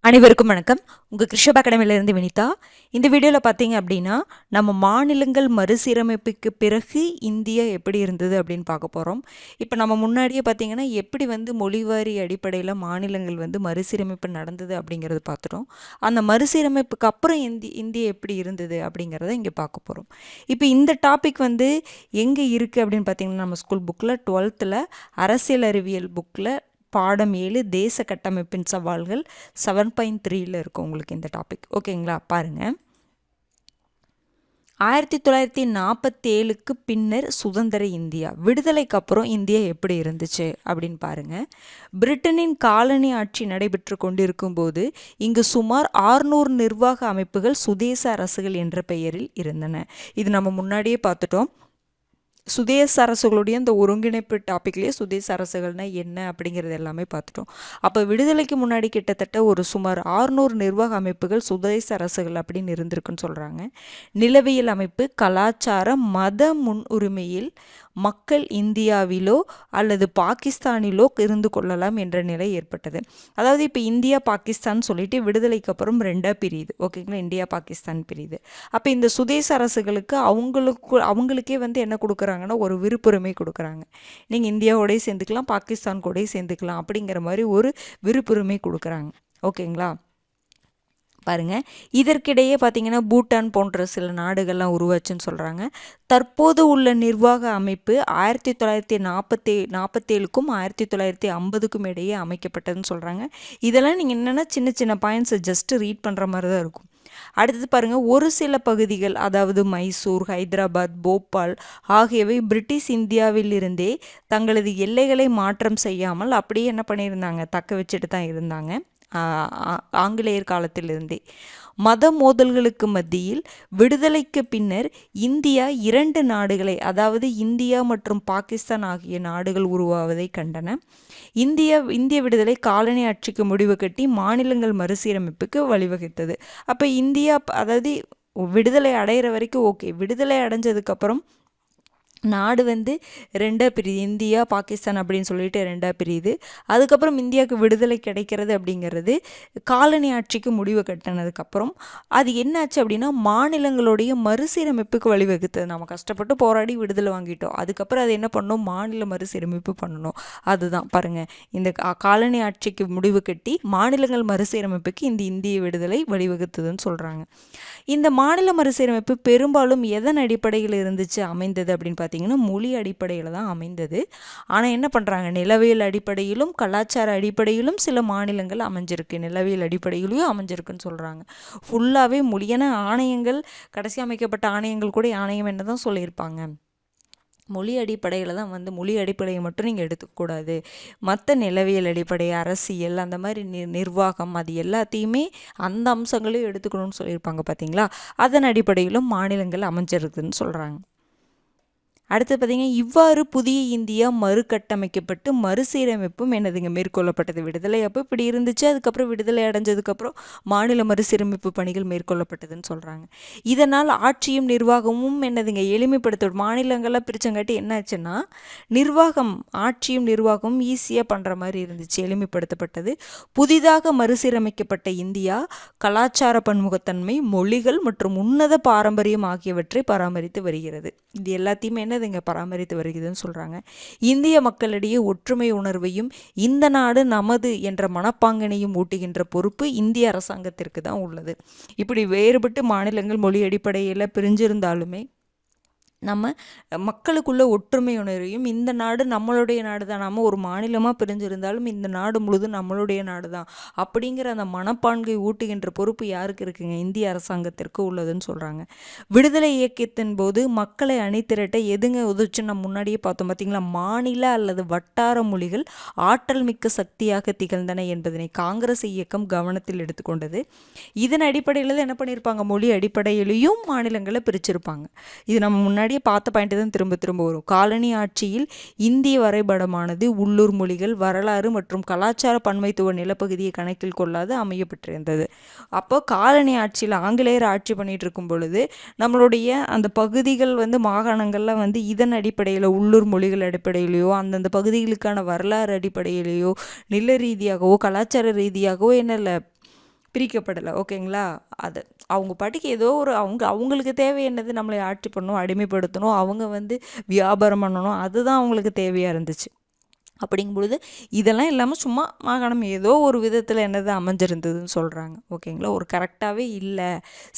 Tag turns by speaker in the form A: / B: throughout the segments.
A: அனைவருக்கும் வணக்கம். உங்கள் கிருஷப் அகாடமியிலிருந்து வினிதா. இந்த வீடியோவில் பார்த்தீங்க அப்படின்னா, நம்ம மாநிலங்கள் மறுசீரமைப்புக்கு பிறகு இந்தியா எப்படி இருந்தது அப்படின்னு பார்க்க போகிறோம். இப்போ நம்ம முன்னாடியே பார்த்தீங்கன்னா, எப்படி மொழிவாரி அடிப்படையில் மாநிலங்கள் மறுசீரமைப்பு நடந்தது அப்படிங்கிறது பார்த்துட்டோம். அந்த மறுசீரமைப்புக்கு அப்புறம் இந்தியா எப்படி இருந்தது அப்படிங்கிறத இங்கே பார்க்க போகிறோம். இப்போ இந்த டாபிக் எங்கே இருக்குது அப்படின்னு பார்த்தீங்கன்னா, நம்ம ஸ்கூல் புக்கில் 12th அரசியல் அறிவியல் புக்கில் பாடம் 7 தேச கட்டமைப்பின் சவால்கள் 7.3ல் இருக்கும் உங்களுக்கு இந்த டாபிக். ஓகேங்களா? பாருங்கள். 1947க்கு பின்னர் சுதந்திர இந்தியா, விடுதலைக்கு அப்புறம் இந்தியா எப்படி இருந்துச்சு அப்படின்னு பாருங்கள். பிரிட்டனின் காலனி ஆட்சி நடைபெற்று கொண்டிருக்கும் போது இங்கு சுமார் 600 நிர்வாக அமைப்புகள் சுதேச அரசுகள் என்ற பெயரில் இருந்தன. இது நம்ம முன்னாடியே பார்த்துட்டோம். சுதேச அரசுகளுடைய இந்த ஒருங்கிணைப்பு டாப்பிக்லேயே சுதேச அரசுகள்னா என்ன அப்படிங்கிறது எல்லாமே பார்த்துட்டோம். அப்போ விடுதலைக்கு முன்னாடி கிட்டத்தட்ட ஒரு சுமார் 600 நிர்வாக அமைப்புகள் சுதேச அரசுகள் அப்படின்னு இருந்திருக்குன்னு சொல்கிறாங்க. நிலவியல் அமைப்பு, கலாச்சார, மத முன்னுரிமையில் மக்கள் இந்தியாவிலோ அல்லது பாகிஸ்தானிலோ இருந்து கொள்ளலாம் என்ற நிலை ஏற்பட்டது. அதாவது இப்போ இந்தியா பாகிஸ்தான் சொல்லிட்டு விடுதலைக்கு அப்புறம் 2ஆக பிரியுது. ஓகேங்களா? இந்தியா பாகிஸ்தான் பிரியுது. அப்போ இந்த சுதேச அரசுகளுக்கு அவங்களுக்கே என்ன கொடுக்குறாங்கன்னா ஒரு விருப்புரிமை கொடுக்குறாங்க. நீங்கள் இந்தியாவோடய சேர்ந்துக்கலாம், பாகிஸ்தான் கூடயே சேர்ந்துக்கலாம் அப்படிங்கிற மாதிரி ஒரு விருப்புரிமை கொடுக்குறாங்க. ஓகேங்களா? பாருங்கள். இதற்கிடையே பார்த்தீங்கன்னா பூட்டான் போன்ற சில நாடுகள்லாம் உருவாச்சுன்னு சொல்கிறாங்க. தற்போது உள்ள நிர்வாக அமைப்பு 1947க்கும் 1950க்கும் இடையே அமைக்கப்பட்டதுன்னு சொல்கிறாங்க. இதெல்லாம் நீங்கள் என்னென்னா சின்ன சின்ன பாயிண்ட்ஸை ஜஸ்ட்டு ரீட் பண்ணுற மாதிரி தான் இருக்கும். அடுத்தது பாருங்கள், ஒரு சில பகுதிகள், அதாவது மைசூர், ஹைதராபாத், போபால் ஆகியவை பிரிட்டிஷ் இந்தியாவில் இருந்தே தங்களது எல்லைகளை மாற்றம் செய்யாமல் அப்படியே என்ன பண்ணியிருந்தாங்க, தக்க வச்சுட்டு தான் இருந்தாங்க. ஆங்கிலேயர் காலத்திலிருந்தே மத மோதல்களுக்கு மத்தியில் விடுதலைக்கு பின்னர் இந்தியா 2 நாடுகளை, அதாவது இந்தியா மற்றும் பாகிஸ்தான் ஆகிய நாடுகள் உருவாவதை கண்டன. இந்திய விடுதலை காலனி ஆட்சிக்கு முடிவு கட்டி மாநிலங்கள் மறுசீரமைப்புக்கு வழிவகுத்தது. அப்போ இந்தியா அதாவது விடுதலை அடைகிற வரைக்கும் ஓகே. விடுதலை அடைஞ்சதுக்கப்புறம் நாடு 2ஆக பிரியுது. இந்தியா பாகிஸ்தான் அப்படின்னு சொல்லிட்டு 2ஆக பிரியுது. அதுக்கப்புறம் இந்தியாவுக்கு விடுதலை கிடைக்கிறது அப்படிங்கிறது காலனி ஆட்சிக்கு முடிவு கட்டினதுக்கப்புறம் அது என்னாச்சு அப்படின்னா மாநிலங்களுடைய மறுசீரமைப்புக்கு வழிவகுத்தது. நம்ம கஷ்டப்பட்டு போராடி விடுதலை வாங்கிட்டோம். அதுக்கப்புறம் அது என்ன பண்ணணும், மாநில மறுசீரமைப்பு பண்ணணும். அதுதான் பாருங்கள், இந்த காலனி ஆட்சிக்கு முடிவு கட்டி மாநிலங்கள் மறுசீரமைப்புக்கு இந்த இந்திய விடுதலை வழிவகுத்ததுன்னு சொல்கிறாங்க. இந்த மாநில மறுசீரமைப்பு பெரும்பாலும் எதன் அடிப்படையில் இருந்துச்சு அமைந்தது அப்படின்னு பார்த்தீங்கன்னா மொழி அடிப்படையில் தான் அமைந்தது. ஆனால் என்ன பண்ணுறாங்க, நிலவியல் அடிப்படையிலும் கலாச்சார அடிப்படையிலும் சில மாநிலங்கள் அமைஞ்சிருக்கு, நிலவியல் அடிப்படையிலையும் அமைஞ்சிருக்குன்னு சொல்கிறாங்க. ஃபுல்லாகவே மொழியான ஆணையங்கள், கடைசி அமைக்கப்பட்ட ஆணையங்கள் கூட ஆணையம் என்ன தான் சொல்லியிருப்பாங்க, மொழி அடிப்படையில் தான் மொழி அடிப்படையை மட்டும் நீங்கள் எடுத்துக்கூடாது, மற்ற நிலவியல் அடிப்படை, அரசியல், அந்த மாதிரி நிர்வாகம், அது எல்லாத்தையுமே அந்த அம்சங்களையும் எடுத்துக்கணும்னு சொல்லியிருப்பாங்க. பார்த்தீங்களா? அதன் அடிப்படையிலும் மாநிலங்கள் அமைஞ்சிருக்குதுன்னு சொல்கிறாங்க. அடுத்து பார்த்தீங்கன்னா, இவ்வாறு புதிய இந்தியா மறுகட்டமைக்கப்பட்டு மறுசீரமைப்பும் மேற்கொள்ளப்பட்டது. விடுதலை அப்போ இப்படி இருந்துச்சு, அதுக்கப்புறம் விடுதலை அடைஞ்சதுக்கப்புறம் மாநில மறுசீரமைப்பு பணிகள் மேற்கொள்ளப்பட்டதுன்னு சொல்கிறாங்க. இதனால் ஆட்சியும் நிர்வாகமும் எளிமைப்படுத்த மாநிலங்களாக பிரிச்சங்காட்டி என்னாச்சுன்னா நிர்வாகம், ஆட்சியும் நிர்வாகமும் ஈஸியாக பண்ணுற மாதிரி இருந்துச்சு, எளிமைப்படுத்தப்பட்டது. புதிதாக மறுசீரமைக்கப்பட்ட இந்தியா கலாச்சார பன்முகத்தன்மை, மொழிகள் மற்றும் உன்னத பாரம்பரியம் ஆகியவற்றை பராமரித்து வருகிறது. இது எல்லாத்தையுமே இங்கே பராமரித்து வருகிறதுன்னு சொல்கிறாங்க. இந்திய மக்களிடையே ஒற்றுமை உணர்வையும் இந்த நாடு நமது என்ற மனப்பாங்கினையும் ஊட்டுகின்ற பொறுப்பு இந்திய அரசாங்கத்திற்கு தான் உள்ளது. இப்படி வேறுபட்டு மாநிலங்கள் மொழி அடிப்படையில் பிரிஞ்சிருந்தாலுமே நம்ம மக்களுக்குள்ள ஒற்றுமை உணர்வையும், இந்த நாடு நம்மளுடைய நாடு தான், நம்ம ஒரு மாநிலமாக பிரிஞ்சிருந்தாலும் இந்த நாடு முழுதும் நம்மளுடைய நாடு தான் அப்படிங்கிற அந்த மனப்பான்கை ஊட்டுகின்ற பொறுப்பு யாருக்கு இருக்குங்க, இந்திய அரசாங்கத்திற்கு உள்ளதுன்னு சொல்கிறாங்க. விடுதலை இயக்கத்தின் போது மக்களை அணிதிரட்ட எதுங்க உதவுச்சு, நம்ம முன்னாடியே பார்த்தோம் பார்த்தீங்களா, மாநில அல்லது வட்டார மொழிகள் ஆற்றல் மிக்க சக்தியாக திகழ்ந்தன என்பதனை காங்கிரஸ் இயக்கம் கவனத்தில் எடுத்துக்கொண்டது. இதன் அடிப்படையில் தான் என்ன பண்ணியிருப்பாங்க, மொழி அடிப்படையிலையும் மாநிலங்களை பிரிச்சிருப்பாங்க. இது நம்ம முன்னாடி பார்த்த பாயிண்ட் தான் திரும்ப திரும்ப வரும். காலனி ஆட்சியில் இந்திய வரைபடமானது உள்ளூர் மொழிகள், வரலாறு மற்றும் கலாச்சார பன்மைத்துவ நிலப்பகுதியை கணக்கில் கொள்ளாது அமையப்பட்டிருந்தது. அப்போ காலனி ஆட்சியில் ஆங்கிலேயர் ஆட்சி பண்ணிட்டு இருக்கும் பொழுது நம்மளுடைய அந்த பகுதிகள் மாகாணங்கள்லாம் இதன் அடிப்படையில் உள்ளூர் மொழிகள் அடிப்படையிலையோ அந்தந்த பகுதிகளுக்கான வரலாறு அடிப்படையிலையோ நில ரீதியாகவோ கலாச்சார ரீதியாகவோ என்ன இல்லை பிரிக்கப்படலை. ஓகேங்களா? அது அவங்க பாட்டுக்கு ஏதோ ஒரு அவங்களுக்கு தேவை என்னது, நம்மளை ஆட்சி பண்ணணும், அடிமைப்படுத்தணும், அவங்க வந்து வியாபாரம் பண்ணணும், அதுதான் அவங்களுக்கு தேவையாக இருந்துச்சு. அப்படிங்கும் பொழுது இதெல்லாம் இல்லாமல் சும்மா மாகாணம் ஏதோ ஒரு விதத்தில் என்னது அமைஞ்சிருந்ததுன்னு சொல்கிறாங்க. ஓகேங்களா? ஒரு கரெக்டாகவே இல்லை,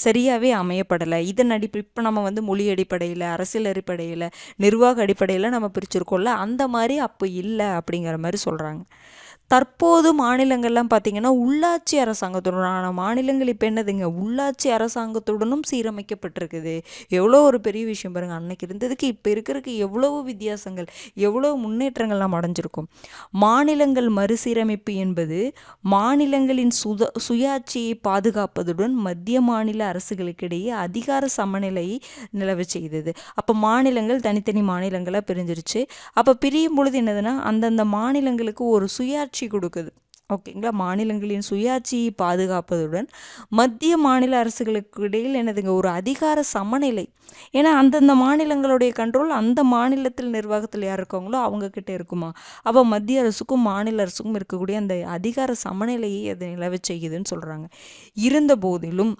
A: சரியாகவே அமையப்படலை. இதன் இப்போ நம்ம வந்து மொழி அடிப்படையில், அரசியல் அடிப்படையில், நிர்வாக அடிப்படையில் நம்ம பிரிச்சிருக்கோம்ல, அந்த மாதிரி அப்போ இல்லை அப்படிங்கிற மாதிரி சொல்கிறாங்க. தற்போது மாநிலங்கள்லாம் பார்த்திங்கன்னா உள்ளாட்சி அரசாங்கத்துடனான மாநிலங்கள் இப்போ என்னதுங்க, உள்ளாட்சி அரசாங்கத்துடனும் சீரமைக்கப்பட்டிருக்குது. எவ்வளோ ஒரு பெரிய விஷயம் பாருங்கள். அன்னைக்கு இருந்ததுக்கு இப்போ இருக்கிறதுக்கு எவ்வளவு வித்தியாசங்கள், எவ்வளோ முன்னேற்றங்கள் நாம் அடைஞ்சிருக்கோம். மாநிலங்கள் மறுசீரமைப்பு என்பது மாநிலங்களின் சுயாட்சியை பாதுகாப்பதுடன் மத்திய மாநில அரசுகளுக்கிடையே அதிகார சமநிலையை நிலவ செய்தது. அப்போ மாநிலங்கள் தனித்தனி மாநிலங்களாக பிரிஞ்சிருச்சு. அப்போ பிரியும் பொழுது என்னதுன்னா, அந்தந்த மாநிலங்களுக்கு ஒரு சுயாட்சி கொடுக்குது. ஓகேங்களா? மாநிலங்களின் சுயாட்சியை பாதுகாப்பதுடன் மத்திய மாநில அரசுகளுக்கு இடையில் என்னதுங்க, ஒரு அதிகார சமநிலை. ஏன்னா அந்தந்த மாநிலங்களுடைய கண்ட்ரோல் அந்த மாநிலத்தில் நிர்வாகத்தில் யார் இருக்காங்களோ அவங்கக்கிட்ட இருக்குமா. அப்போ மத்திய அரசுக்கும் மாநில அரசுக்கும் இருக்கக்கூடிய அந்த அதிகார சமநிலையை அது நிலவ செய்யுதுன்னு சொல்கிறாங்க. இருந்த போதிலும்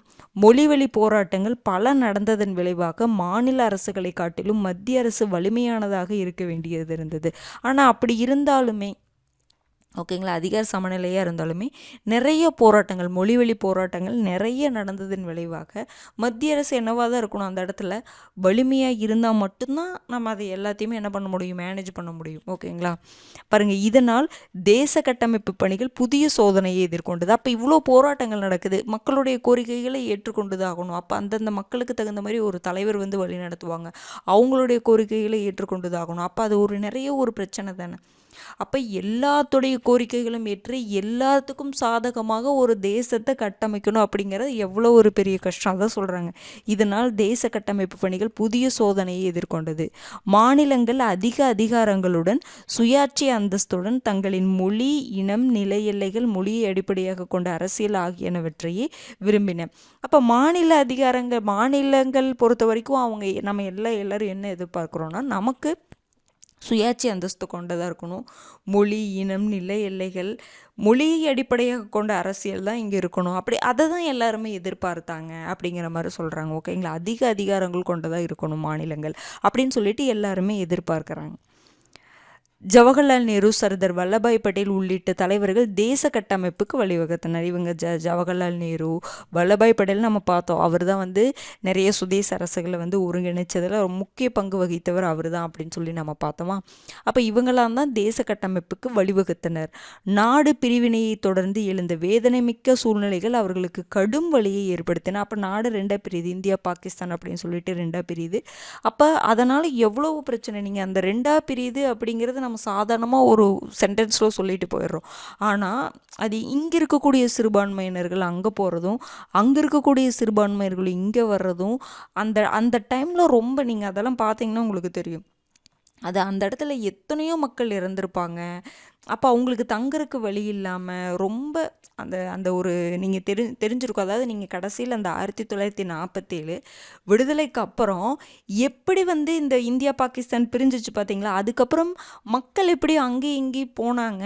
A: மொழிவழி போராட்டங்கள் பல நடந்ததன் விளைவாக மாநில அரசுகளை காட்டிலும் மத்திய அரசு வலிமையானதாக இருக்க வேண்டியது இருந்தது. ஆனால் அப்படி இருந்தாலுமே, ஓகேங்களா, அதிகார சமநிலையாக இருந்தாலுமே நிறைய போராட்டங்கள், மொழிவழி போராட்டங்கள் நிறைய நடந்ததன் விளைவாக மத்திய அரசு என்னவாக தான் இருக்கணும், அந்த இடத்துல வலிமையாக இருந்தால் மட்டும்தான் நம்ம அதை எல்லாத்தையுமே என்ன பண்ண முடியும், மேனேஜ் பண்ண முடியும். ஓகேங்களா? பாருங்கள், இதனால் தேச கட்டமைப்பு பணிகள் புதிய சோதனையை எதிர்கொண்டது. அப்போ இவ்வளோ போராட்டங்கள் நடக்குது, மக்களுடைய கோரிக்கைகளை ஏற்றுக்கொண்டு ஆகணும். அப்போ அந்தந்த மக்களுக்கு தகுந்த மாதிரி ஒரு தலைவர் வந்து வழி நடத்துவாங்க, அவங்களுடைய கோரிக்கைகளை ஏற்றுக்கொண்டு ஆகணும். அப்போ அது நிறைய ஒரு பிரச்சனை தானே. அப்போ எல்லாத்துடைய கோரிக்கைகளும் ஏற்று எல்லாத்துக்கும் சாதகமாக ஒரு தேசத்தை கட்டமைக்கணும் அப்படிங்கிறது எவ்வளோ ஒரு பெரிய கஷ்டம். தான் சொல்கிறாங்க. இதனால் தேச கட்டமைப்பு பணிகள் புதிய சோதனையை எதிர்கொண்டது. மாநிலங்கள் அதிக அதிகாரங்களுடன் சுயாட்சி அந்தஸ்துடன் தங்களின் மொழி, இனம், நில எல்லைகள், மொழியை அடிப்படையாக கொண்ட அரசியல் ஆகியனவற்றையே விரும்பின. அப்போ மாநிலங்கள் பொறுத்த வரைக்கும் அவங்க நம்ம எல்லாரும் என்ன எதிர்பார்க்குறோன்னா, நமக்கு சுயாட்சி அந்தஸ்து கொண்டதாக இருக்கணும். மொழி, இனம், நில எல்லைகள், மொழியை அடிப்படையாக கொண்ட அரசியல் தான் இங்கே இருக்கணும். அப்படி அதை தான் எல்லாருமே எதிர்பார்த்தாங்க அப்படிங்கிற மாதிரி சொல்கிறாங்க. ஓகேங்களா? அதிக அதிகாரங்கள் கொண்டதாக இருக்கணும் மாநிலங்கள் அப்படின்னு சொல்லிட்டு எல்லாருமே எதிர்பார்க்குறாங்க. ஜவஹர்லால் நேரு, சர்தார் வல்லபாய் பட்டேல் உள்ளிட்ட தலைவர்கள் தேச கட்டமைப்புக்கு வழிவகுத்தனர். இவங்க ஜவஹர்லால் நேரு, வல்லபாய் பட்டேல் நம்ம பார்த்தோம். அவர் தான் வந்து நிறைய சுதேச அரசுகளை வந்து ஒருங்கிணைச்சதில் ஒரு முக்கிய பங்கு வகித்தவர் அவர் தான் அப்படின்னு சொல்லி நம்ம பார்த்தோமா. அப்போ இவங்களாம் தான் தேச கட்டமைப்புக்கு வழிவகுத்தனர். நாடு பிரிவினையை தொடர்ந்து எழுந்த வேதனை மிக்க சூழ்நிலைகள் அவர்களுக்கு கடும் வழியை ஏற்படுத்தின. அப்போ நாடு ரெண்டாக பிரியுது, இந்தியா பாகிஸ்தான் அப்படின்னு சொல்லிட்டு ரெண்டாக பிரியுது. அப்போ அதனால் எவ்வளவு பிரச்சனை. நீங்கள் அந்த ரெண்டாக பிரியுது அப்படிங்கிறது நம்ம சாதாரணமாக ஒரு சென்டென்ஸில் சொல்லிட்டு போயிடுறோம். ஆனால் அது இங்கே இருக்கக்கூடிய சிறுபான்மையினர்கள் அங்கே போகிறதும், அங்கே இருக்கக்கூடிய சிறுபான்மையினர்கள் இங்கே வர்றதும், அந்த டைமில் ரொம்ப நீங்கள் அதெல்லாம் பார்த்தீங்கன்னா உங்களுக்கு தெரியும். அது அந்த இடத்துல எத்தனையோ மக்கள் இறந்துருப்பாங்க. அப்போ அவங்களுக்கு தங்குறதுக்கு வழி இல்லாமல் ரொம்ப அந்த அந்த ஒரு நீங்கள் தெரிஞ்சிருக்கும். அதாவது நீங்கள் கடைசியில் அந்த 1947 விடுதலைக்கு அப்புறம் எப்படி வந்து இந்த இந்தியா பாகிஸ்தான் பிரிஞ்சிச்சு பார்த்தீங்களா. அதுக்கப்புறம் மக்கள் எப்படி அங்கேயும் இங்கேயும் போனாங்க,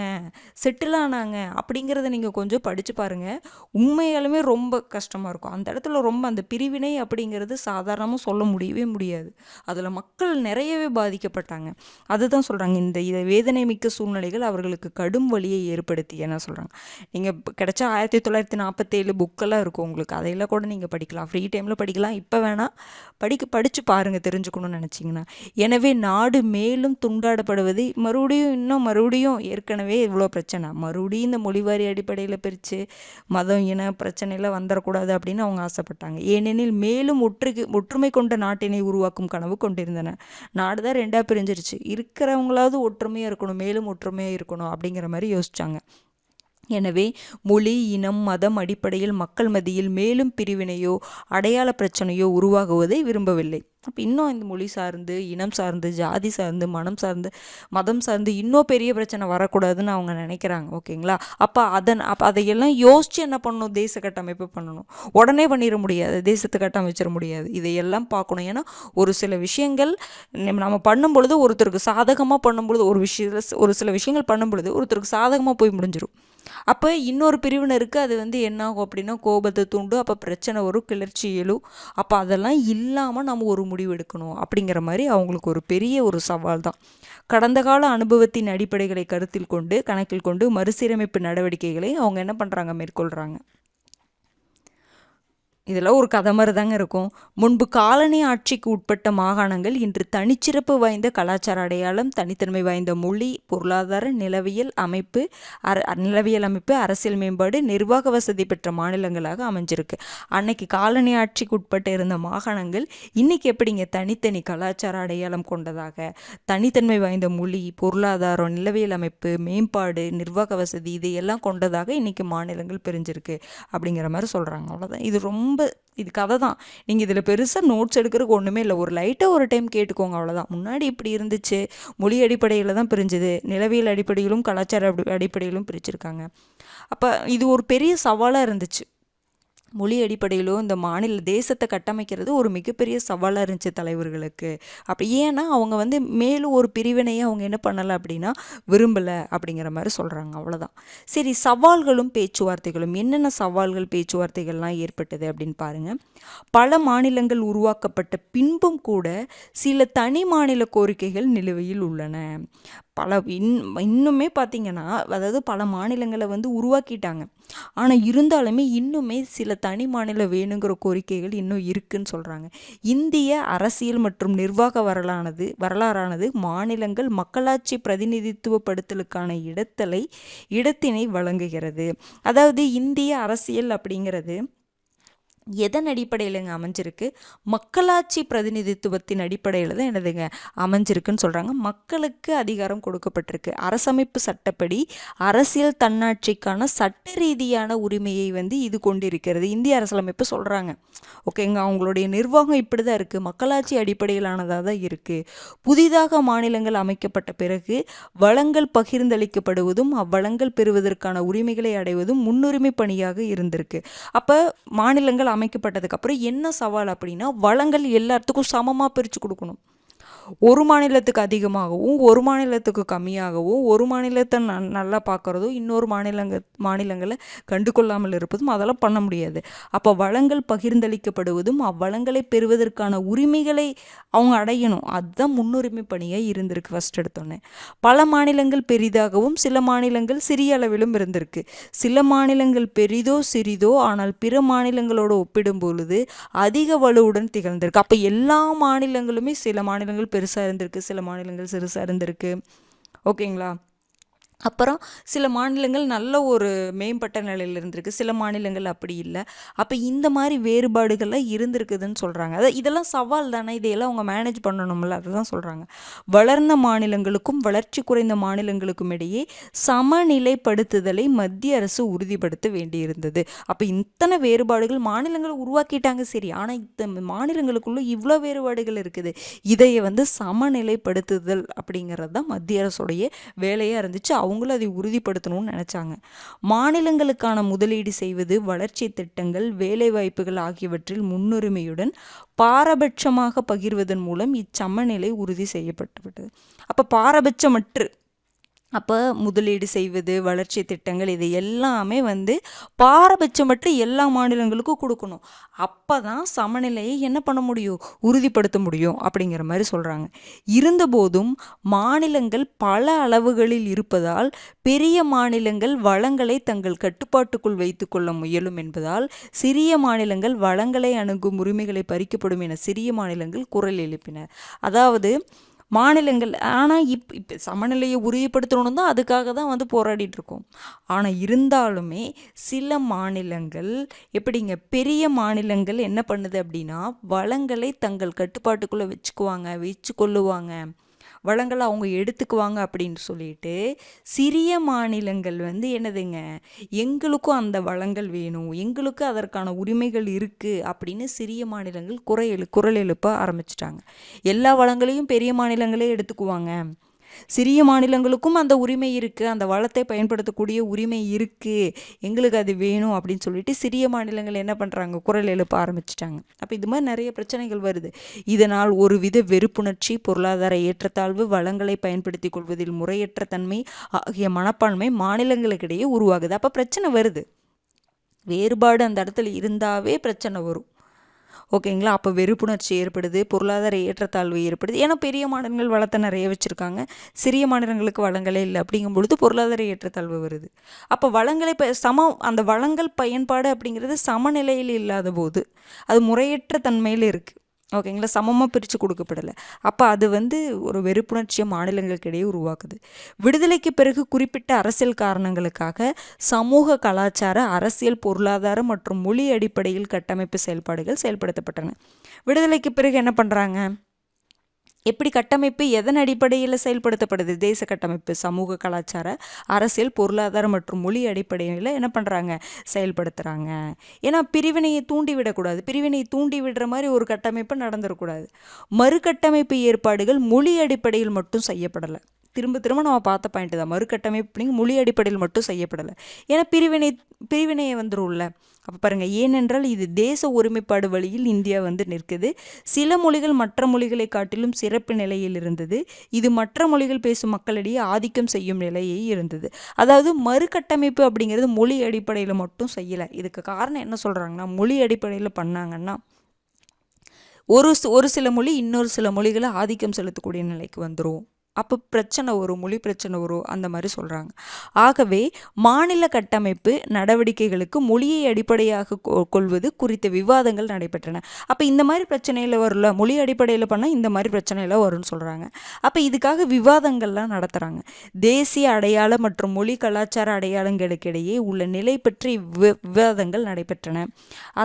A: செட்டில் ஆனாங்க அப்படிங்கிறத நீங்கள் கொஞ்சம் படித்து பாருங்கள். உண்மையாலுமே ரொம்ப கஷ்டமாக இருக்கும். அந்த இடத்துல ரொம்ப அந்த பிரிவினை அப்படிங்கிறது சாதாரணமாக சொல்ல முடியவே முடியாது. அதில் மக்கள் நிறையவே பாதிக்கப்பட்டாங்க. அதுதான் சொல்கிறாங்க, இந்த வேதனை மிக்க சூழ்நிலைகள் அவர்களுக்கு கடும் வழியை ஏற்படுத்தி என்ன சொல்கிறாங்க. நீங்கள் கிடைச்சா 1947 புக்கெல்லாம் இருக்கும் உங்களுக்கு, அதையெல்லாம் கூட நீங்கள் படிக்கலாம், ஃப்ரீ டைமில் படிக்கலாம். இப்போ வேணால் படித்து பாருங்கள் தெரிஞ்சுக்கணும்னு நினச்சிங்கன்னா. எனவே நாடு மேலும் துண்டாடப்படுவது மறுபடியும் ஏற்கனவே இவ்வளோ பிரச்சனை, மறுபடியும் இந்த மொழிவாரி அடிப்படையில் பிரித்து மதம் இன பிரச்சனையில் வந்துடக்கூடாது அப்படின்னு அவங்க ஆசைப்பட்டாங்க. ஏனெனில் மேலும் ஒற்றுமை கொண்ட நாட்டினை உருவாக்கும் கனவு கொண்டிருந்தன. நாடு தான் ரெண்டாக பிரிஞ்சிருச்சு, இருக்கிறவங்களாவது ஒற்றுமையாக இருக்கணும், மேலும் ஒற்றுமையாக இருக்கணும் அப்படிங்கிற மாதிரி யோசிச்சாங்க. எனவே மொழி, இனம், மதம் அடிப்படையில் மக்கள் மத்தியில் மேலும் பிரிவினையோ அடையாள பிரச்சனையோ உருவாகுவதை விரும்பவில்லை. அப்போ இன்னும் இந்த மொழி சார்ந்து, இனம் சார்ந்து, ஜாதி சார்ந்து, மதம் சார்ந்து இன்னும் பெரிய பிரச்சனை வரக்கூடாதுன்னு அவங்க நினைக்கிறாங்க. ஓகேங்களா? அப்போ அதையெல்லாம் யோசித்து என்ன பண்ணணும்? தேச கட்டமைப்பு பண்ணணும். உடனே பண்ணிட முடியாது, தேசத்தை கட்டமைச்சிட முடியாது. இதையெல்லாம் பார்க்கணும். ஏன்னா ஒரு சில விஷயங்கள் நம்ம பண்ணும் பொழுது ஒருத்தருக்கு சாதகமாக பண்ணும் பொழுது ஒரு சில விஷயங்கள் பண்ணும் பொழுது ஒருத்தருக்கு சாதகமாக போய் முடிஞ்சிடும். அப்போ இன்னொரு பிரிவினருக்கு அது என்ன ஆகும் அப்படின்னா கோபத்தை தூண்டும். அப்போ பிரச்சனை வரும், கிளர்ச்சி எழும். அப்போ அதெல்லாம் இல்லாமல் நம்ம ஒரு முடிவு எடுக்கணும் அப்படிங்கிற மாதிரி அவங்களுக்கு ஒரு பெரிய ஒரு சவால் தான். கடந்த கால அனுபவத்தின் அடிப்படைகளை கணக்கில் கொண்டு மறுசீரமைப்பு நடவடிக்கைகளை அவங்க என்ன பண்ணுறாங்க, மேற்கொள்கிறாங்க. இதெல்லாம் ஒரு கதை மாதிரி தாங்க இருக்கும். முன்பு காலனி ஆட்சிக்கு உட்பட்ட மாகாணங்கள் இன்று தனிச்சிறப்பு வாய்ந்த கலாச்சார அடையாளம், தனித்தன்மை வாய்ந்த மொழி, பொருளாதார, நிலவியல் அமைப்பு, அரசியல் மேம்பாடு, நிர்வாக வசதி பெற்ற மாநிலங்களாக அமைஞ்சிருக்கு. அன்னைக்கு காலனி ஆட்சிக்கு உட்பட்ட இருந்த மாகாணங்கள் இன்னைக்கு எப்படிங்க தனித்தனி கலாச்சார அடையாளம் கொண்டதாக, தனித்தன்மை வாய்ந்த மொழி, பொருளாதாரம், நிலவியல் அமைப்பு, மேம்பாடு, நிர்வாக வசதி இதையெல்லாம் கொண்டதாக இன்னைக்கு மாநிலங்கள் பிரிஞ்சிருக்கு அப்படிங்கிற மாதிரி சொல்கிறாங்க. அவ்வளோதான். இது கதை தான். நீங்கள் இதில் பெருசாக நோட்ஸ் எடுக்கிறதுக்கு ஒன்றுமே இல்லை. ஒரு லைட்டாக ஒரு டைம் கேட்டுக்கோங்க, அவ்வளோதான். முன்னாடி இப்படி இருந்துச்சு, மொழி அடிப்படையில் தான் பிரிஞ்சுது, நிலவியல் அடிப்படையிலும் கலாச்சார அடிப்படையிலும் பிரிச்சிருக்காங்க. அப்போ இது ஒரு பெரிய சவாலாக இருந்துச்சு. மொழி அடிப்படையிலோ இந்த தேசத்தை கட்டமைக்கிறது ஒரு மிகப்பெரிய சவாலாக இருந்துச்சு தலைவர்களுக்கு. அப்படி ஏன்னா அவங்க மேலும் ஒரு பிரிவினையை அவங்க என்ன பண்ணலை அப்படின்னா விரும்பலை அப்படிங்கிற மாதிரி சொல்கிறாங்க. அவ்வளோதான். சரி, சவால்களும் பேச்சுவார்த்தைகளும் என்னென்ன சவால்கள் பேச்சுவார்த்தைகள்லாம் ஏற்பட்டது அப்படின்னு பாருங்கள். பல மாநிலங்கள் உருவாக்கப்பட்ட பின்பும் கூட சில தனி மாநில கோரிக்கைகள் நிலுவையில் உள்ளன. இன்னுமே பார்த்தீங்கன்னா, அதாவது பல மாநிலங்களை உருவாக்கிட்டாங்க. ஆனால் இருந்தாலுமே இன்னுமே சில தனி மாநிலம் வேணுங்கிற கோரிக்கைகள் இன்னும் இருக்குன்னு சொல்கிறாங்க. இந்திய அரசியல் மற்றும் நிர்வாக வரலாறானது மாநிலங்கள் மக்களாட்சி பிரதிநிதித்துவப்படுத்தலுக்கான இடத்தினை வழங்குகிறது. அதாவது இந்திய அரசியல் அப்படிங்கிறது எதன் அடிப்படையிலங்க அமைஞ்சிருக்கு? மக்களாட்சி பிரதிநிதித்துவத்தின் அடிப்படையில் தான் என்னதுங்க அமைஞ்சிருக்குன்னு சொல்கிறாங்க. மக்களுக்கு அதிகாரம் கொடுக்கப்பட்டிருக்கு. அரசமைப்பு சட்டப்படி அரசியல் தன்னாட்சிக்கான சட்ட ரீதியான உரிமையை இது கொண்டிருக்கிறது இந்திய அரசியலமைப்பு சொல்கிறாங்க. ஓகேங்க, அவங்களுடைய நிர்வாகம் இப்படி தான் இருக்குது, மக்களாட்சி அடிப்படையிலானதாக தான் இருக்குது. புதிதாக மாநிலங்கள் அமைக்கப்பட்ட பிறகு வளங்கள் பகிர்ந்தளிக்கப்படுவதும் அவ்வளங்கள் பெறுவதற்கான உரிமைகளை அடைவதும் முன்னுரிமை பணியாக இருந்திருக்கு. அப்போ மாநிலங்கள் அமைக்கப்பட்டதுக்கு அப்புறம் என்ன சவால் அப்படின்னா வளங்கள் எல்லாத்துக்கும் சமமா பிரிச்சு கொடுக்கணும். ஒரு மாநிலத்துக்கு அதிகமாகவும் ஒரு மாநிலத்துக்கு கம்மியாகவும் ஒரு மாநிலத்தை நல்லா பார்க்குறதும் இன்னொரு மாநிலங்களை கண்டு கொள்ளாமல் இருப்பதும் அதெல்லாம் பண்ண முடியாது. அப்போ வளங்கள் பகிர்ந்தளிக்கப்படுவதும் அவ்வளங்களை பெறுவதற்கான உரிமைகளை அவங்க அடையணும். அதுதான் முன்னுரிமை பணியாக இருந்திருக்கு. ஃபர்ஸ்ட் எடுத்தோன்னே பல மாநிலங்கள் பெரிதாகவும் சில மாநிலங்கள் சிறிய அளவிலும் இருந்திருக்கு. சில மாநிலங்கள் பெரிதோ சிறிதோ ஆனால் பிற மாநிலங்களோடு ஒப்பிடும் பொழுது அதிக வலுவுடன் திகழ்ந்திருக்கு. அப்போ எல்லா மாநிலங்களுமே சில மாநிலங்கள் பெருசாக இருந்திருக்கு, சில மாநிலங்கள் சிறுசாக இருந்திருக்கு. ஓகேங்களா? அப்புறம் சில மாநிலங்கள் நல்ல ஒரு மேம்பட்ட நிலையில் இருந்திருக்கு, சில மாநிலங்கள் அப்படி இல்லை. அப்போ இந்த மாதிரி வேறுபாடுகள்லாம் இருந்திருக்குதுன்னு சொல்கிறாங்க. இதெல்லாம் சவால் தானே, இதையெல்லாம் அவங்க மேனேஜ் பண்ணணும்ல, அதுதான் சொல்கிறாங்க. வளர்ந்த மாநிலங்களுக்கும் வளர்ச்சி குறைந்த மாநிலங்களுக்கும் இடையே சமநிலைப்படுத்துதலை மத்திய அரசு உறுதிப்படுத்த வேண்டியிருந்தது. அப்போ இத்தனை வேறுபாடுகள் மாநிலங்களை உருவாக்கிட்டாங்க, சரி, ஆனால் இந்த மாநிலங்களுக்குள்ள இவ்வளோ வேறுபாடுகள் இருக்குது. இதையை சமநிலைப்படுத்துதல் அப்படிங்கிறது தான் மத்திய அரசுடைய வேலையாக இருந்துச்சு. அவங்களும் அதை உறுதிப்படுத்தணும்னு நினைச்சாங்க. மாநிலங்களுக்கான முதலீடு செய்வது, வளர்ச்சி திட்டங்கள், வேலைவாய்ப்புகள் ஆகியவற்றில் முன்னுரிமையுடன் பாரபட்சமாக பகிர்வதன் மூலம் இச்சமநிலை உறுதி செய்யப்பட்டுவிட்டது. அப்போ பாரபட்சமற்று அப்போ முதலீடு செய்வது, வளர்ச்சி திட்டங்கள் இது எல்லாமே பாரபட்சமற்ற எல்லா மாநிலங்களுக்கும் கொடுக்கணும். அப்போ தான் சமநிலையை என்ன பண்ண முடியும், உறுதிப்படுத்த முடியும் அப்படிங்கிற மாதிரி சொல்கிறாங்க. இருந்தபோதும் மாநிலங்கள் பல அளவுகளில் இருப்பதால் பெரிய மாநிலங்கள் வளங்களை தங்கள் கட்டுப்பாட்டுக்குள் வைத்து கொள்ள முயலும் என்பதால் சிறிய மாநிலங்கள் வளங்களை அணுகும் உரிமைகளை பறிக்கப்படும் என சிறிய மாநிலங்கள் குரல் எழுப்பின. அதாவது மாநிலங்கள் ஆனால் இப்போ சமநிலையை உறுதிப்படுத்தணும் தான், அதுக்காக தான் போராடிட்டு இருக்கோம். ஆனால் இருந்தாலுமே சில மாநிலங்கள் எப்படிங்க, பெரிய மாநிலங்கள் என்ன பண்ணுது அப்படின்னா வளங்களை தங்கள் கட்டுப்பாட்டுக்குள்ளே வச்சு கொள்ளுவாங்க. வளங்களை அவங்க எடுத்துக்குவாங்க அப்படின்னு சொல்லிட்டு சிறிய மாநிலங்கள் வந்து என்னதுங்க, எங்களுக்கும் அந்த வளங்கள் வேணும், எங்களுக்கு அதற்கான உரிமைகள் இருக்குது அப்படின்னு சிறிய மாநிலங்கள் குரல் எழுப்ப ஆரம்பிச்சிட்டாங்க. எல்லா வளங்களையும் பெரிய மாநிலங்களே எடுத்துக்குவாங்க, சிறிய மாநிலங்களுக்கும் அந்த உரிமை இருக்குது, அந்த வளத்தை பயன்படுத்தக்கூடிய உரிமை இருக்குது, எங்களுக்கு அது வேணும் அப்படின்னு சொல்லிட்டு சிறிய மாநிலங்கள் என்ன பண்ணுறாங்க, குரல் எழுப்ப ஆரம்பிச்சிட்டாங்க. அப்போ இது மாதிரி நிறைய பிரச்சனைகள் வருது. இதனால் ஒருவித வெறுப்புணர்ச்சி, பொருளாதார ஏற்றத்தாழ்வு, வளங்களை பயன்படுத்தி கொள்வதில் முறையற்ற தன்மை ஆகிய மனப்பான்மை மாநிலங்களுக்கிடையே உருவாகுது. அப்போ பிரச்சனை வருது, வேறுபாடு அந்த இடத்துல இருந்தாவே பிரச்சனை வரும். ஓகேங்களா? அப்போ வெறுப்புணர்ச்சி ஏற்படுது, பொருளாதார ஏற்றத்தாழ்வு ஏற்படுது. ஏன்னா பெரிய மாநிலங்கள் வளத்தை நிறைய வச்சுருக்காங்க, சிறிய மாநிலங்களுக்கு வளங்களே இல்லை. அப்படிங்கும் பொழுது பொருளாதார ஏற்றத்தாழ்வு வருது. அப்போ வளங்களை அந்த வளங்கள் பயன்பாடு அப்படிங்கிறது சமநிலையில் இல்லாத போது அது முறையற்ற தன்மையில் இருக்குது. ஓகேங்களா? சமமாக பிரித்து கொடுக்கப்படலை. அப்போ அது வந்து ஒரு வெறுப்புணர்ச்சியை மாநிலங்களுக்கு இடையே உருவாக்குது. விடுதலைக்கு பிறகு குறிப்பிட்ட அரசியல் காரணங்களுக்காக சமூக, கலாச்சார, அரசியல், பொருளாதார மற்றும் மொழி அடிப்படையில் கட்டமைப்பு செயல்பாடுகள் செயல்படுத்தப்பட்டன. விடுதலைக்கு பிறகு என்ன பண்ணுறாங்க, எப்படி கட்டமைப்பு எதன் அடிப்படையில் செயல்படுத்தப்படுது, தேச கட்டமைப்பு சமூக, கலாச்சார, அரசியல், பொருளாதார மற்றும் மொழி அடிப்படையில் என்ன பண்ணுறாங்க, செயல்படுத்துகிறாங்க. ஏன்னா பிரிவினையை தூண்டிவிடக்கூடாது, பிரிவினையை தூண்டி விடுற மாதிரி ஒரு கட்டமைப்பு நடந்துடக்கூடாது. மறுகட்டமைப்பு ஏற்பாடுகள் மொழி அடிப்படையில் மட்டும் செய்யப்படலை. திரும்ப திரும்ப நம்ம பார்த்த பாயிண்ட் தான், மறுகட்டமைப்பு மொழி அடிப்படையில் மட்டும் செய்யப்படலை. ஏன்னா பிரிவினையை வந்துரும்ல. அப்போ பாருங்கள், ஏனென்றால் இது தேச ஒருமைப்பாடு வழியில் இந்தியா வந்து நிற்குது. சில மொழிகள் மற்ற மொழிகளை காட்டிலும் சிறப்பு நிலையில் இருந்தது. இது மற்ற மொழிகள் பேசும் மக்களிடையே ஆதிக்கம் செய்யும் நிலையே இருந்தது. அதாவது மறுகட்டமைப்பு அப்படிங்கிறது மொழி அடிப்படையில் மட்டும் செய்யலை. இதுக்கு காரணம் என்ன சொல்கிறாங்கன்னா, மொழி அடிப்படையில் பண்ணாங்கன்னா ஒரு சில மொழி இன்னொரு சில மொழிகளை ஆதிக்கம் செலுத்தக்கூடிய நிலைக்கு வந்துடும். அப்போ பிரச்சனை வரும், மொழி பிரச்சனை வரும், அந்த மாதிரி சொல்கிறாங்க. ஆகவே மாநில கட்டமைப்பு நடவடிக்கைகளுக்கு மொழியை அடிப்படையாக கொள்வது குறித்த விவாதங்கள் நடைபெற்றன. அப்போ இந்த மாதிரி பிரச்சனையில் வரல, மொழி அடிப்படையில் பண்ணால் இந்த மாதிரி பிரச்சனையில் வரும்னு சொல்கிறாங்க. அப்போ இதுக்காக விவாதங்கள்லாம் நடத்துகிறாங்க. தேசிய அடையாள மற்றும் மொழி கலாச்சார அடையாளங்களுக்கிடையே உள்ள நிலை பற்றி விவாதங்கள் நடைபெற்றன.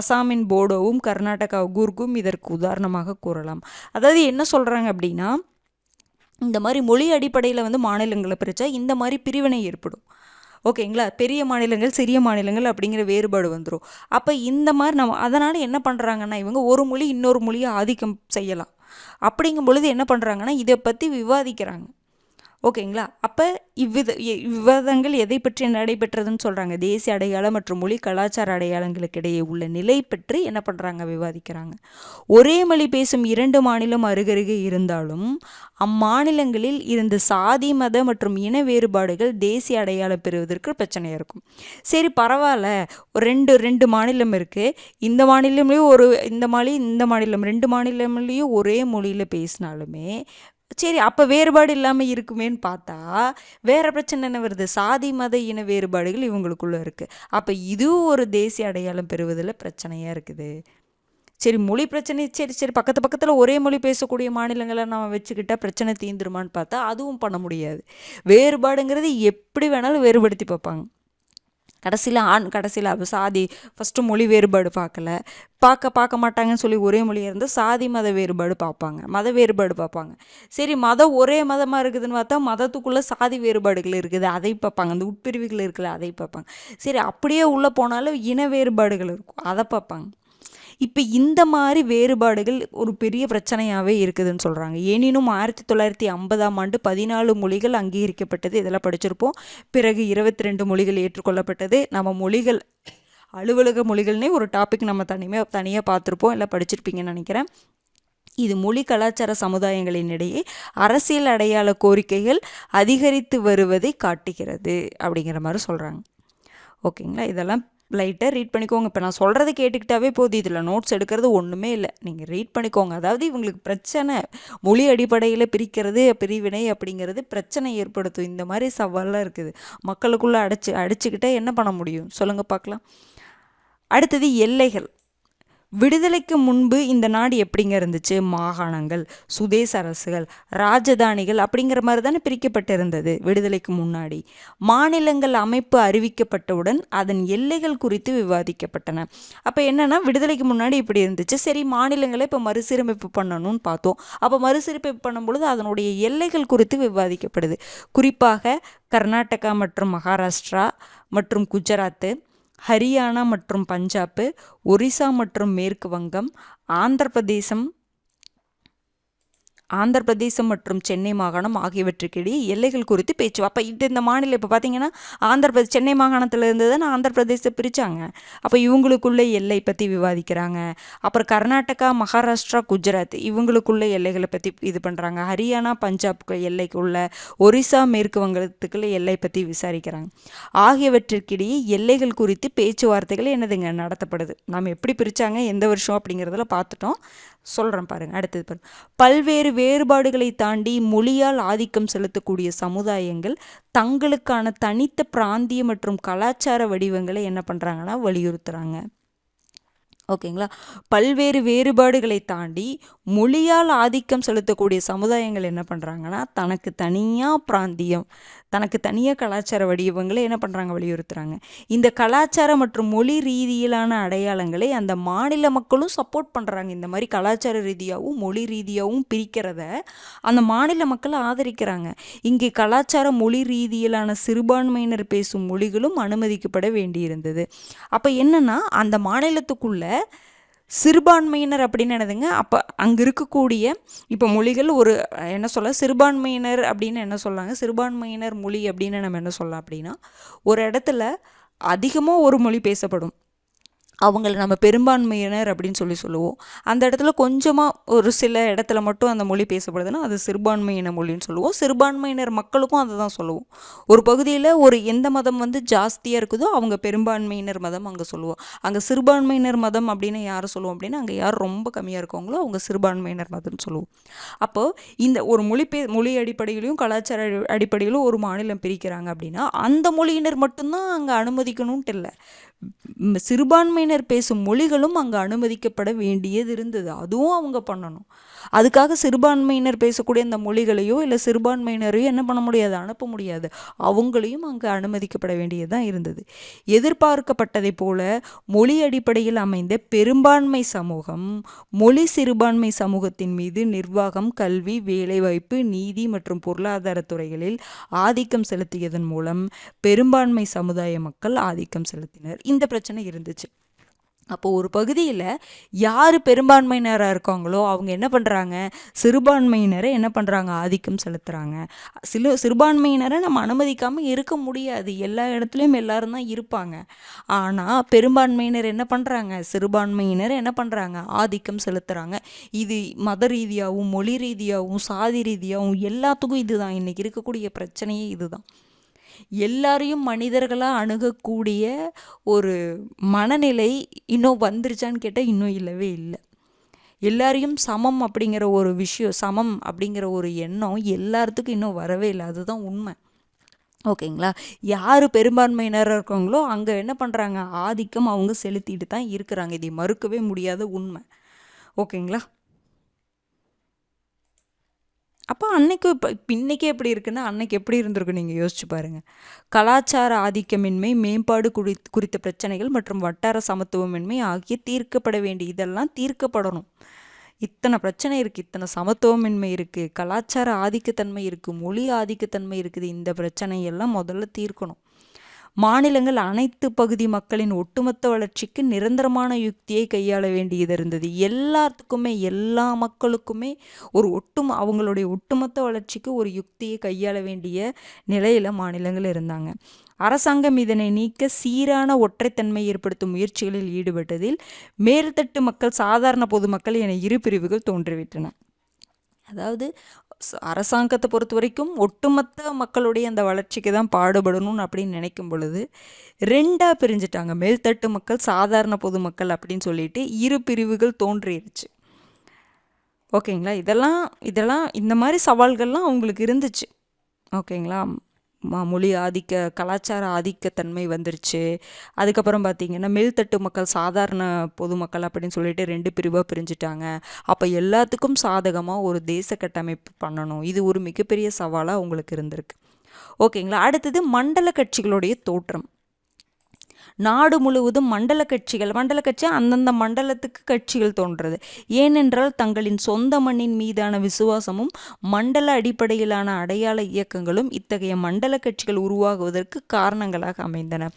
A: அசாமின் போடோவும் கர்நாடகா கூர்கும் இதற்கு உதாரணமாக கூறலாம். அதாவது என்ன சொல்கிறாங்க அப்படின்னா, இந்த மாதிரி மொழி அடிப்படையில் வந்து மாநிலங்களை பிரித்தா இந்த மாதிரி பிரிவினை ஏற்படும். ஓகேங்களா? பெரிய மாநிலங்கள், சிறிய மாநிலங்கள் அப்படிங்கிற வேறுபாடு வந்துடும். அப்போ இந்த மாதிரி அதனால் என்ன பண்ணுறாங்கன்னா, இவங்க ஒரு மொழி இன்னொரு மொழியை ஆதிக்கம் செய்யலாம். அப்படிங்கும் பொழுது என்ன பண்ணுறாங்கன்னா, இதை பற்றி விவாதிக்கிறாங்க. ஓகேங்களா? அப்போ விவாதங்கள் எதை பற்றி நடைபெற்றதுன்னு சொல்கிறாங்க, தேசிய அடையாளம் மற்றும் மொழி கலாச்சார அடையாளங்களுக்கு இடையே உள்ள நிலை பற்றி என்ன பண்ணுறாங்க, விவாதிக்கிறாங்க. ஒரே மொழி பேசும் 2 மாநிலம் அருகருகே இருந்தாலும் அம்மாநிலங்களில் இருந்த சாதி, மத மற்றும் இன வேறுபாடுகள் தேசிய அடையாளம் பெறுவதற்கு பிரச்சனையாக இருக்கும். சரி பரவாயில்ல, ஒரு ரெண்டு மாநிலம் இருக்குது, இந்த மாநிலம்லேயும் இந்த மாநிலம் 2 மாநிலம்லேயும் ஒரே மொழியில் பேசினாலுமே சரி, அப்போ வேறுபாடு இல்லாமல் இருக்குமேன்னு பார்த்தா வேறு பிரச்சனை என்ன வருது, சாதி, மத, இன வேறுபாடுகள் இவங்களுக்குள்ளே இருக்குது. அப்போ இதுவும் ஒரு தேசிய அடையாளம் பெறுவதில் பிரச்சனையாக இருக்குது. சரி, மொழி பிரச்சனை சரி பக்கத்தில் ஒரே மொழி பேசக்கூடிய மாநிலங்களை நம்ம வச்சுக்கிட்டால் பிரச்சனை தீந்துருமான்னு பார்த்தா அதுவும் பண்ண முடியாது. வேறுபாடுங்கிறது எப்படி வேணாலும் வேறுபடுத்தி பார்ப்பாங்க. கடைசியில் சாதி ஃபஸ்ட்டு மொழி வேறுபாடு பார்க்க மாட்டாங்கன்னு சொல்லி ஒரே மொழியாக இருந்தால் சாதி மத வேறுபாடு பார்ப்பாங்க. சரி, மதம் ஒரே மதமாக இருக்குதுன்னு பார்த்தா மதத்துக்குள்ளே சாதி வேறுபாடுகள் இருக்குது, அதை பார்ப்பாங்க. அந்த உட்பிரிவுகள் இருக்குல்ல, அதை பார்ப்பாங்க. சரி, அப்படியே உள்ளே போனாலும் இன வேறுபாடுகள் இருக்கும், அதை பார்ப்பாங்க. இப்போ இந்த மாதிரி வேறுபாடுகள் ஒரு பெரிய பிரச்சனையாகவே இருக்குதுன்னு சொல்கிறாங்க. எனினும் 1950ஆம் ஆண்டு 14 மொழிகள் அங்கீகரிக்கப்பட்டது, இதெல்லாம் படிச்சிருப்போம். பிறகு 22 மொழிகள் ஏற்றுக்கொள்ளப்பட்டது. நம்ம மொழிகள் அலுவலக மொழிகள்னே ஒரு டாபிக் நம்ம தனியாக பார்த்துருப்போம், எல்லாம் படிச்சிருப்பீங்கன்னு நினைக்கிறேன். இது மொழி கலாச்சார சமுதாயங்களின் இடையே அரசியல் அடையாள கோரிக்கைகள் அதிகரித்து வருவதை காட்டுகிறது அப்படிங்கிற மாதிரி சொல்கிறாங்க. ஓகேங்களா? இதெல்லாம் லைட்டாக ரீட் பண்ணிக்கோங்க. இப்போ நான் சொல்கிறத கேட்டுக்கிட்டாவே போதும், இதில் நோட்ஸ் எடுக்கிறது ஒன்றுமே இல்லை, நீங்கள் ரீட் பண்ணிக்கோங்க. அதாவது இவங்களுக்கு பிரச்சனை, மொழி அடிப்படையில் பிரிவினை அப்படிங்கிறது பிரச்சனை ஏற்படுத்தும். இந்த மாதிரி சவாலாக இருக்குது, மக்களுக்குள்ளே அடிச்சுக்கிட்டே என்ன பண்ண முடியும் சொல்லுங்கள் பார்க்கலாம். அடுத்தது எல்லைகள். விடுதலைக்கு முன்பு இந்த நாடு எப்படிங்க இருந்துச்சு? மாகாணங்கள், சுதேச அரசுகள், ராஜதானிகள் அப்படிங்கிற மாதிரி தானே பிரிக்கப்பட்டிருந்தது விடுதலைக்கு முன்னாடி. மாநிலங்கள் அமைப்பு அறிவிக்கப்பட்டவுடன் அதன் எல்லைகள் குறித்து விவாதிக்கப்பட்டன. அப்போ என்னன்னா, விடுதலைக்கு முன்னாடி இப்படி இருந்துச்சு, சரி மாநிலங்களை இப்போ மறுசீரமைப்பு பண்ணணும்னு பார்த்தோம். அப்போ மறுசீரமைப்பு பண்ணும்பொழுது அதனுடைய எல்லைகள் குறித்து விவாதிக்கப்படுது. குறிப்பாக கர்நாடகா மற்றும் மகாராஷ்டிரா மற்றும் குஜராத்து, ஹரியானா மற்றும் பஞ்சாப், ஒரிசா மற்றும் மேற்கு வங்கம், ஆந்திர பிரதேசம் மற்றும் சென்னை மாகாணம் ஆகியவற்றுக்கிடையே எல்லைகள் குறித்து பேச்சு. அப்போ இந்த மாநிலம் இப்போ பார்த்தீங்கன்னா சென்னை மாகாணத்தில் இருந்து தான் ஆந்திர பிரதேசத்தை பிரித்தாங்க. அப்போ இவங்களுக்குள்ள எல்லை பற்றி விவாதிக்கிறாங்க. அப்புறம் கர்நாடகா, மகாராஷ்டிரா, குஜராத் இவங்களுக்குள்ள எல்லைகளை பற்றி இது பண்ணுறாங்க. ஹரியானா, பஞ்சாப்க்கு எல்லைக்குள்ள, ஒரிசா, மேற்கு வங்கத்துக்குள்ள எல்லை பற்றி விசாரிக்கிறாங்க. ஆகியவற்றிற்கிடையே எல்லைகள் குறித்து பேச்சுவார்த்தைகள் என்னதுங்க நடத்தப்படுது. நம்ம எப்படி பிரித்தாங்க, எந்த வருஷம் அப்படிங்கிறதுல பார்த்துட்டோம். சொல்கிறேன் பாருங்கள். அடுத்தது பாருங்கள். பல்வேறு வேறுபாடுகளை தாண்டி மொழியால் ஆதிக்கம் செலுத்தக்கூடிய சமுதாயங்கள் தங்களுக்கான தனித்த பிராந்திய மற்றும் கலாச்சார வடிவங்களை என்ன பண்ணுறாங்கன்னா வலியுறுத்துகிறாங்க. ஓகேங்களா? பல்வேறு வேறுபாடுகளை தாண்டி மொழியால் ஆதிக்கம் செலுத்தக்கூடிய சமுதாயங்கள் என்ன பண்ணுறாங்கன்னா தனக்கு தனியாக பிராந்தியம், தனக்கு தனியாக கலாச்சார வடிவங்களை என்ன பண்ணுறாங்க வலியுறுத்துகிறாங்க. இந்த கலாச்சார மற்றும் மொழி ரீதியிலான அடையாளங்களை அந்த மாநில மக்களும் சப்போர்ட் பண்ணுறாங்க. இந்த மாதிரி கலாச்சார ரீதியாகவும் மொழி ரீதியாகவும் பிரிக்கிறத அந்த மாநில மக்கள் ஆதரிக்கிறாங்க. இங்கே கலாச்சார மொழி ரீதியிலான சிறுபான்மையினர் பேசும் மொழிகளும் அனுமதிக்கப்பட வேண்டியிருந்தது. அப்போ என்னன்னா அந்த மாநிலத்துக்குள்ள சிறுபான்மையினர் அப்படின்னு என்னதுங்க, அப்போ அங்கே இருக்கக்கூடிய இப்போ மொழிகள் ஒரு என்ன சொல்ல, சிறுபான்மையினர் அப்படின்னு என்ன சொல்லாங்க, சிறுபான்மையினர் மொழி அப்படின்னு நம்ம என்ன சொல்லலாம் அப்படின்னா, ஒரு இடத்துல அதிகமாக ஒரு மொழி பேசப்படும், அவங்கள நம்ம பெரும்பான்மையினர் அப்படின்னு சொல்லுவோம். அந்த இடத்துல கொஞ்சமாக ஒரு சில இடத்துல மட்டும் அந்த மொழி பேசப்படுதுன்னா அது சிறுபான்மையின மொழின்னு சொல்லுவோம். சிறுபான்மையினர் மக்களுக்கும் அதை தான் சொல்லுவோம். ஒரு பகுதியில் ஒரு எந்த மதம் ஜாஸ்தியாக இருக்குதோ அவங்க பெரும்பான்மையினர் மதம் அங்கே சொல்லுவோம். அங்கே சிறுபான்மையினர் மதம் அப்படின்னு யாரை சொல்லுவோம் அப்படின்னா, அங்கே யார் ரொம்ப கம்மியாக இருக்கவங்களோ அவங்க சிறுபான்மையினர் மதம்னு சொல்லுவோம். அப்போது இந்த ஒரு மொழி அடிப்படையிலையும் கலாச்சார அடிப்படையிலும் ஒரு மாநிலம் பிரிக்கிறாங்க அப்படின்னா அந்த மொழியினர் மட்டும்தான் அங்கே அனுமதிக்கணும்ட்டு இல்லை, சிறுபான்மையினர் பேசும் மொழிகளும் அங்கே அனுமதிக்கப்பட வேண்டியது இருந்தது. அதுவும் அவங்க பண்ணணும். அதுக்காக சிறுபான்மையினர் பேசக்கூடிய அந்த மொழிகளையோ இல்லை சிறுபான்மையினரையோ என்ன பண்ண முடியாது, அனுப்ப முடியாது. அவங்களையும் அங்கே அனுமதிக்கப்பட வேண்டியதுதான் இருந்தது. எதிர்பார்க்கப்பட்டதை போல மொழி அடிப்படையில் அமைந்த பெரும்பான்மை சமூகம் மொழி சிறுபான்மை சமூகத்தின் மீது நிர்வாகம், கல்வி, வேலைவாய்ப்பு, நீதி மற்றும் பொருளாதார துறைகளில் ஆதிக்கம் செலுத்தியதன் மூலம் பெரும்பான்மை சமுதாய மக்கள் ஆதிக்கம் செலுத்தினர். இந்த பிரச்சனை இருந்துச்சு. அப்போ ஒரு பகுதியில் யார் பெரும்பான்மையினராக இருக்காங்களோ அவங்க என்ன பண்ணுறாங்க, சிறுபான்மையினரை என்ன பண்ணுறாங்க, ஆதிக்கம் செலுத்துகிறாங்க. சிறுபான்மையினரை நம்ம அனுமதிக்காமல் இருக்க முடியாது, எல்லா இடத்துலையும் எல்லாரும் தான் இருப்பாங்க. ஆனால் பெரும்பான்மையினர் என்ன பண்ணுறாங்க, சிறுபான்மையினர் என்ன பண்ணுறாங்க, ஆதிக்கம் செலுத்துகிறாங்க. இது மத ரீதியாகவும் மொழி ரீதியாகவும் சாதி ரீதியாகவும் எல்லாத்துக்கும் இதுதான் இன்றைக்கி இருக்கக்கூடிய பிரச்சனையே. இதுதான் எல்லாரையும் மனிதர்களாக அணுகக்கூடிய ஒரு மனநிலை இன்னும் வந்துருச்சான்னு கேட்டால் இன்னும் இல்லவே இல்லை. எல்லாரையும் சமம் அப்படிங்கிற ஒரு விஷயம், சமம் அப்படிங்கிற ஒரு எண்ணம் எல்லாத்துக்கும் இன்னும் வரவே இல்லை. அதுதான் உண்மை. ஓகேங்களா? யார் பெரும்பான்மையினராக இருக்காங்களோ அங்கே என்ன பண்ணுறாங்க, ஆதிக்கம் அவங்க செலுத்திட்டு தான் இருக்கிறாங்க. இதை மறுக்கவே முடியாத உண்மை. ஓகேங்களா? அப்போ அன்னைக்கு இப்போ இன்றைக்கே எப்படி இருக்குன்னா அன்னைக்கு எப்படி இருந்திருக்கு நீங்கள் யோசிச்சு பாருங்கள். கலாச்சார ஆதிக்கமின்மை, மேம்பாடு குறித்த பிரச்சனைகள் மற்றும் வட்டார சமத்துவமின்மை ஆகிய தீர்க்கப்பட வேண்டிய இதெல்லாம் தீர்க்கப்படணும். இத்தனை பிரச்சனை இருக்குது, இத்தனை சமத்துவமின்மை இருக்குது, கலாச்சார ஆதிக்கத்தன்மை இருக்குது, மொழி ஆதிக்கத்தன்மை இருக்குது. இந்த பிரச்சனையெல்லாம் முதல்ல தீர்க்கணும். மாநிலங்கள் அனைத்து பகுதி மக்களின் ஒட்டுமொத்த வளர்ச்சிக்கு நிரந்தரமான யுக்தியை கையாள வேண்டியது இருந்தது. எல்லாத்துக்குமே, எல்லா மக்களுக்குமே ஒரு அவங்களுடைய ஒட்டுமொத்த வளர்ச்சிக்கு ஒரு யுக்தியை கையாள வேண்டிய நிலையில் மாநிலங்கள் இருந்தாங்க. அரசாங்கம் இதனை நீக்க சீரான ஒற்றைத்தன்மை ஏற்படுத்தும் முயற்சிகளில் ஈடுபட்டதில் மேல்தட்டு மக்கள், சாதாரண பொதுமக்கள் என இரு பிரிவுகள் தோன்றிவிட்டன. அதாவது அரசாங்கத்தை பொறுத்த வரைக்கும் ஒட்டுமொத்த மக்களுடைய அந்த வளர்ச்சிக்கு தான் பாடுபடணும்னு அப்படின்னு நினைக்கும் பொழுது ரெண்டாக பிரிஞ்சுட்டாங்க. மேல்தட்டு மக்கள், சாதாரண பொதுமக்கள் அப்படின்னு சொல்லிட்டு இரு பிரிவுகள் தோன்றிடுச்சு. ஓகேங்களா? இதெல்லாம் இந்த மாதிரி சவால்கள்லாம் அவங்களுக்கு இருந்துச்சு. ஓகேங்களா? மொழி கலாச்சார ஆதிக்கத்தன்மை வந்துருச்சு. அதுக்கப்புறம் பார்த்திங்கன்னா மேல்தட்டு மக்கள் சாதாரண பொதுமக்கள் அப்படின்னு சொல்லிட்டு 2 பிரிவாக பிரிஞ்சுட்டாங்க. அப்போ எல்லாத்துக்கும் சாதகமாக ஒரு தேச கட்டமைப்பு பண்ணணும். இது ஒரு மிகப்பெரிய சவாலாக உங்களுக்கு இருந்திருக்கு. ஓகேங்களா. அடுத்தது மண்டல கட்சிகளுடைய தோற்றம். நாடு முழுவதும் மண்டல கட்சி அந்தந்த மண்டலத்துக்கு கட்சிகள் தோன்றது. ஏனென்றால் தங்களின் சொந்த மண்ணின் மீதான விசுவாசமும் மண்டல அடிப்படையிலான அடையாள இயக்கங்களும் இத்தகைய மண்டல கட்சிகள் உருவாகுவதற்கு காரணங்களாக அமைந்தன.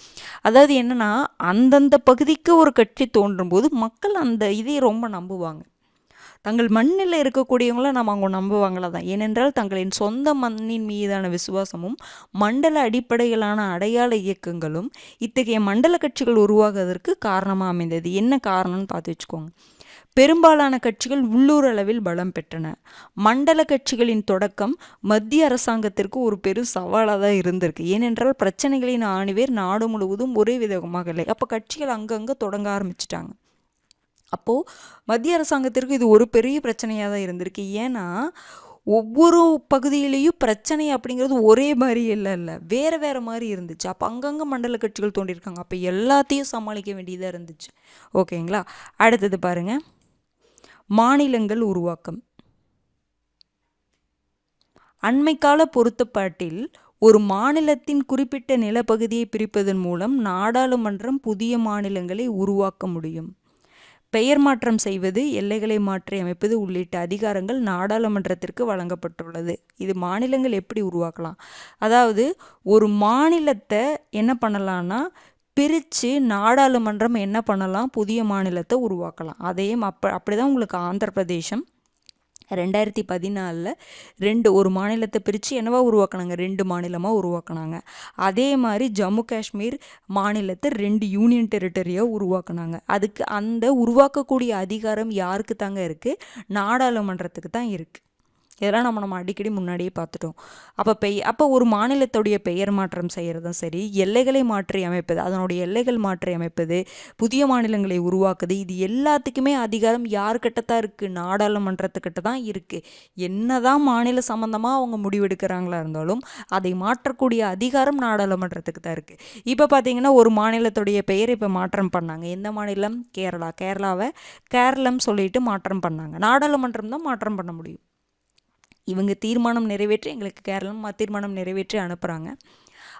A: அதாவது என்னன்னா, அந்தந்த பகுதிக்கு ஒரு கட்சி தோன்றும் போது மக்கள் அந்த இதை ரொம்ப நம்புவாங்க. தங்கள் மண்ணில் இருக்கக்கூடியவங்கள நம்ம அவங்க நம்புவாங்களா தான். ஏனென்றால் தங்களின் சொந்த மண்ணின் மீதான விசுவாசமும் மண்டல அடிப்படையிலான அடையாள இயக்கங்களும் இத்தகைய மண்டல கட்சிகள் உருவாகுவதற்கு காரணமாக அமைந்தது. என்ன காரணம்னு பார்த்து வச்சுக்கோங்க. பெரும்பாலான கட்சிகள் உள்ளூர் அளவில் பலம் பெற்றன. மண்டல கட்சிகளின் தொடக்கம் மத்திய அரசாங்கத்திற்கு ஒரு பெரும் சவாலாக தான் இருந்திருக்கு. ஏனென்றால் பிரச்சனைகளின் ஆணிவேர் நாடு முழுவதும் ஒரே விதமாக இல்லை. அப்போ கட்சிகள் அங்கங்கே தொடங்க ஆரம்பிச்சிட்டாங்க. அப்போது மத்திய அரசாங்கத்திற்கு இது ஒரு பெரிய பிரச்சனையாக தான் இருந்திருக்கு. ஏன்னா ஒவ்வொரு பகுதியிலையும் பிரச்சனை அப்படிங்கிறது ஒரே மாதிரி இல்லை வேறு வேறு மாதிரி இருந்துச்சு. அப்போ அங்கங்கே மண்டல கட்சிகள் தோண்டியிருக்காங்க. அப்போ எல்லாத்தையும் சமாளிக்க வேண்டியதாக இருந்துச்சு. ஓகேங்களா. அடுத்தது பாருங்கள், மாநிலங்கள் உருவாக்கம். அண்மைக்கால பொருத்தப்பாட்டில் ஒரு மாநிலத்தின் குறிப்பிட்ட நிலப்பகுதியை பிரிப்பதன் மூலம் நாடாளுமன்றம் புதிய மாநிலங்களை உருவாக்க முடியும். பெயர் மாற்றம் செய்வது, எல்லைகளை மாற்றி அமைப்பது உள்ளிட்ட அதிகாரங்கள் நாடாளுமன்றத்திற்கு வழங்கப்பட்டுள்ளது. இது மாநிலங்கள் எப்படி உருவாக்கலாம்? அதாவது ஒரு மாநிலத்தை என்ன பண்ணலான்னா பிரித்து நாடாளுமன்றம் என்ன பண்ணலாம், புதிய மாநிலத்தை உருவாக்கலாம். அதையும் அப்படிதான் உங்களுக்கு ஆந்திர பிரதேசம் 2014 ஒரு மாநிலத்தை பிரித்து என்னவா உருவாக்கினாங்க, 2 மாநிலமாக உருவாக்கினாங்க. அதே மாதிரி ஜம்மு காஷ்மீர் மாநிலத்தை 2 யூனியன் டெரிட்டரியாக உருவாக்குனாங்க. அதுக்கு அந்த உருவாக்கக்கூடிய அதிகாரம் யாருக்கு தாங்க இருக்குது? நாடாளுமன்றத்துக்கு தான் இருக்குது. இதெல்லாம் நம்ம அடிக்கடி முன்னாடியே பார்த்துட்டோம். அப்போ ஒரு மாநிலத்துடைய பெயர் மாற்றம் செய்கிறதும் சரி, எல்லைகளை மாற்றி அமைப்பது, அதனுடைய எல்லைகள் மாற்றி அமைப்பது, புதிய மாநிலங்களை உருவாக்குது, இது எல்லாத்துக்குமே அதிகாரம் யாருக்கிட்ட தான் இருக்குது? நாடாளுமன்றத்துக்கிட்ட தான் இருக்குது. என்னதான் மாநில சம்மந்தமாக அவங்க முடிவெடுக்கிறாங்களா இருந்தாலும் அதை மாற்றக்கூடிய அதிகாரம் நாடாளுமன்றத்துக்கு தான் இருக்குது. இப்போ பார்த்தீங்கன்னா ஒரு மாநிலத்துடைய பெயர் இப்போ மாற்றம் பண்ணாங்க. எந்த மாநிலம்? கேரளாவை கேரளம் சொல்லிட்டு மாற்றம் பண்ணாங்க. நாடாளுமன்றம் தான் மாற்றம் பண்ண முடியும். இவங்க தீர்மானம் நிறைவேற்றி எங்களுக்கு கேரளம் தீர்மானம் நிறைவேற்றி அனுப்புகிறாங்க.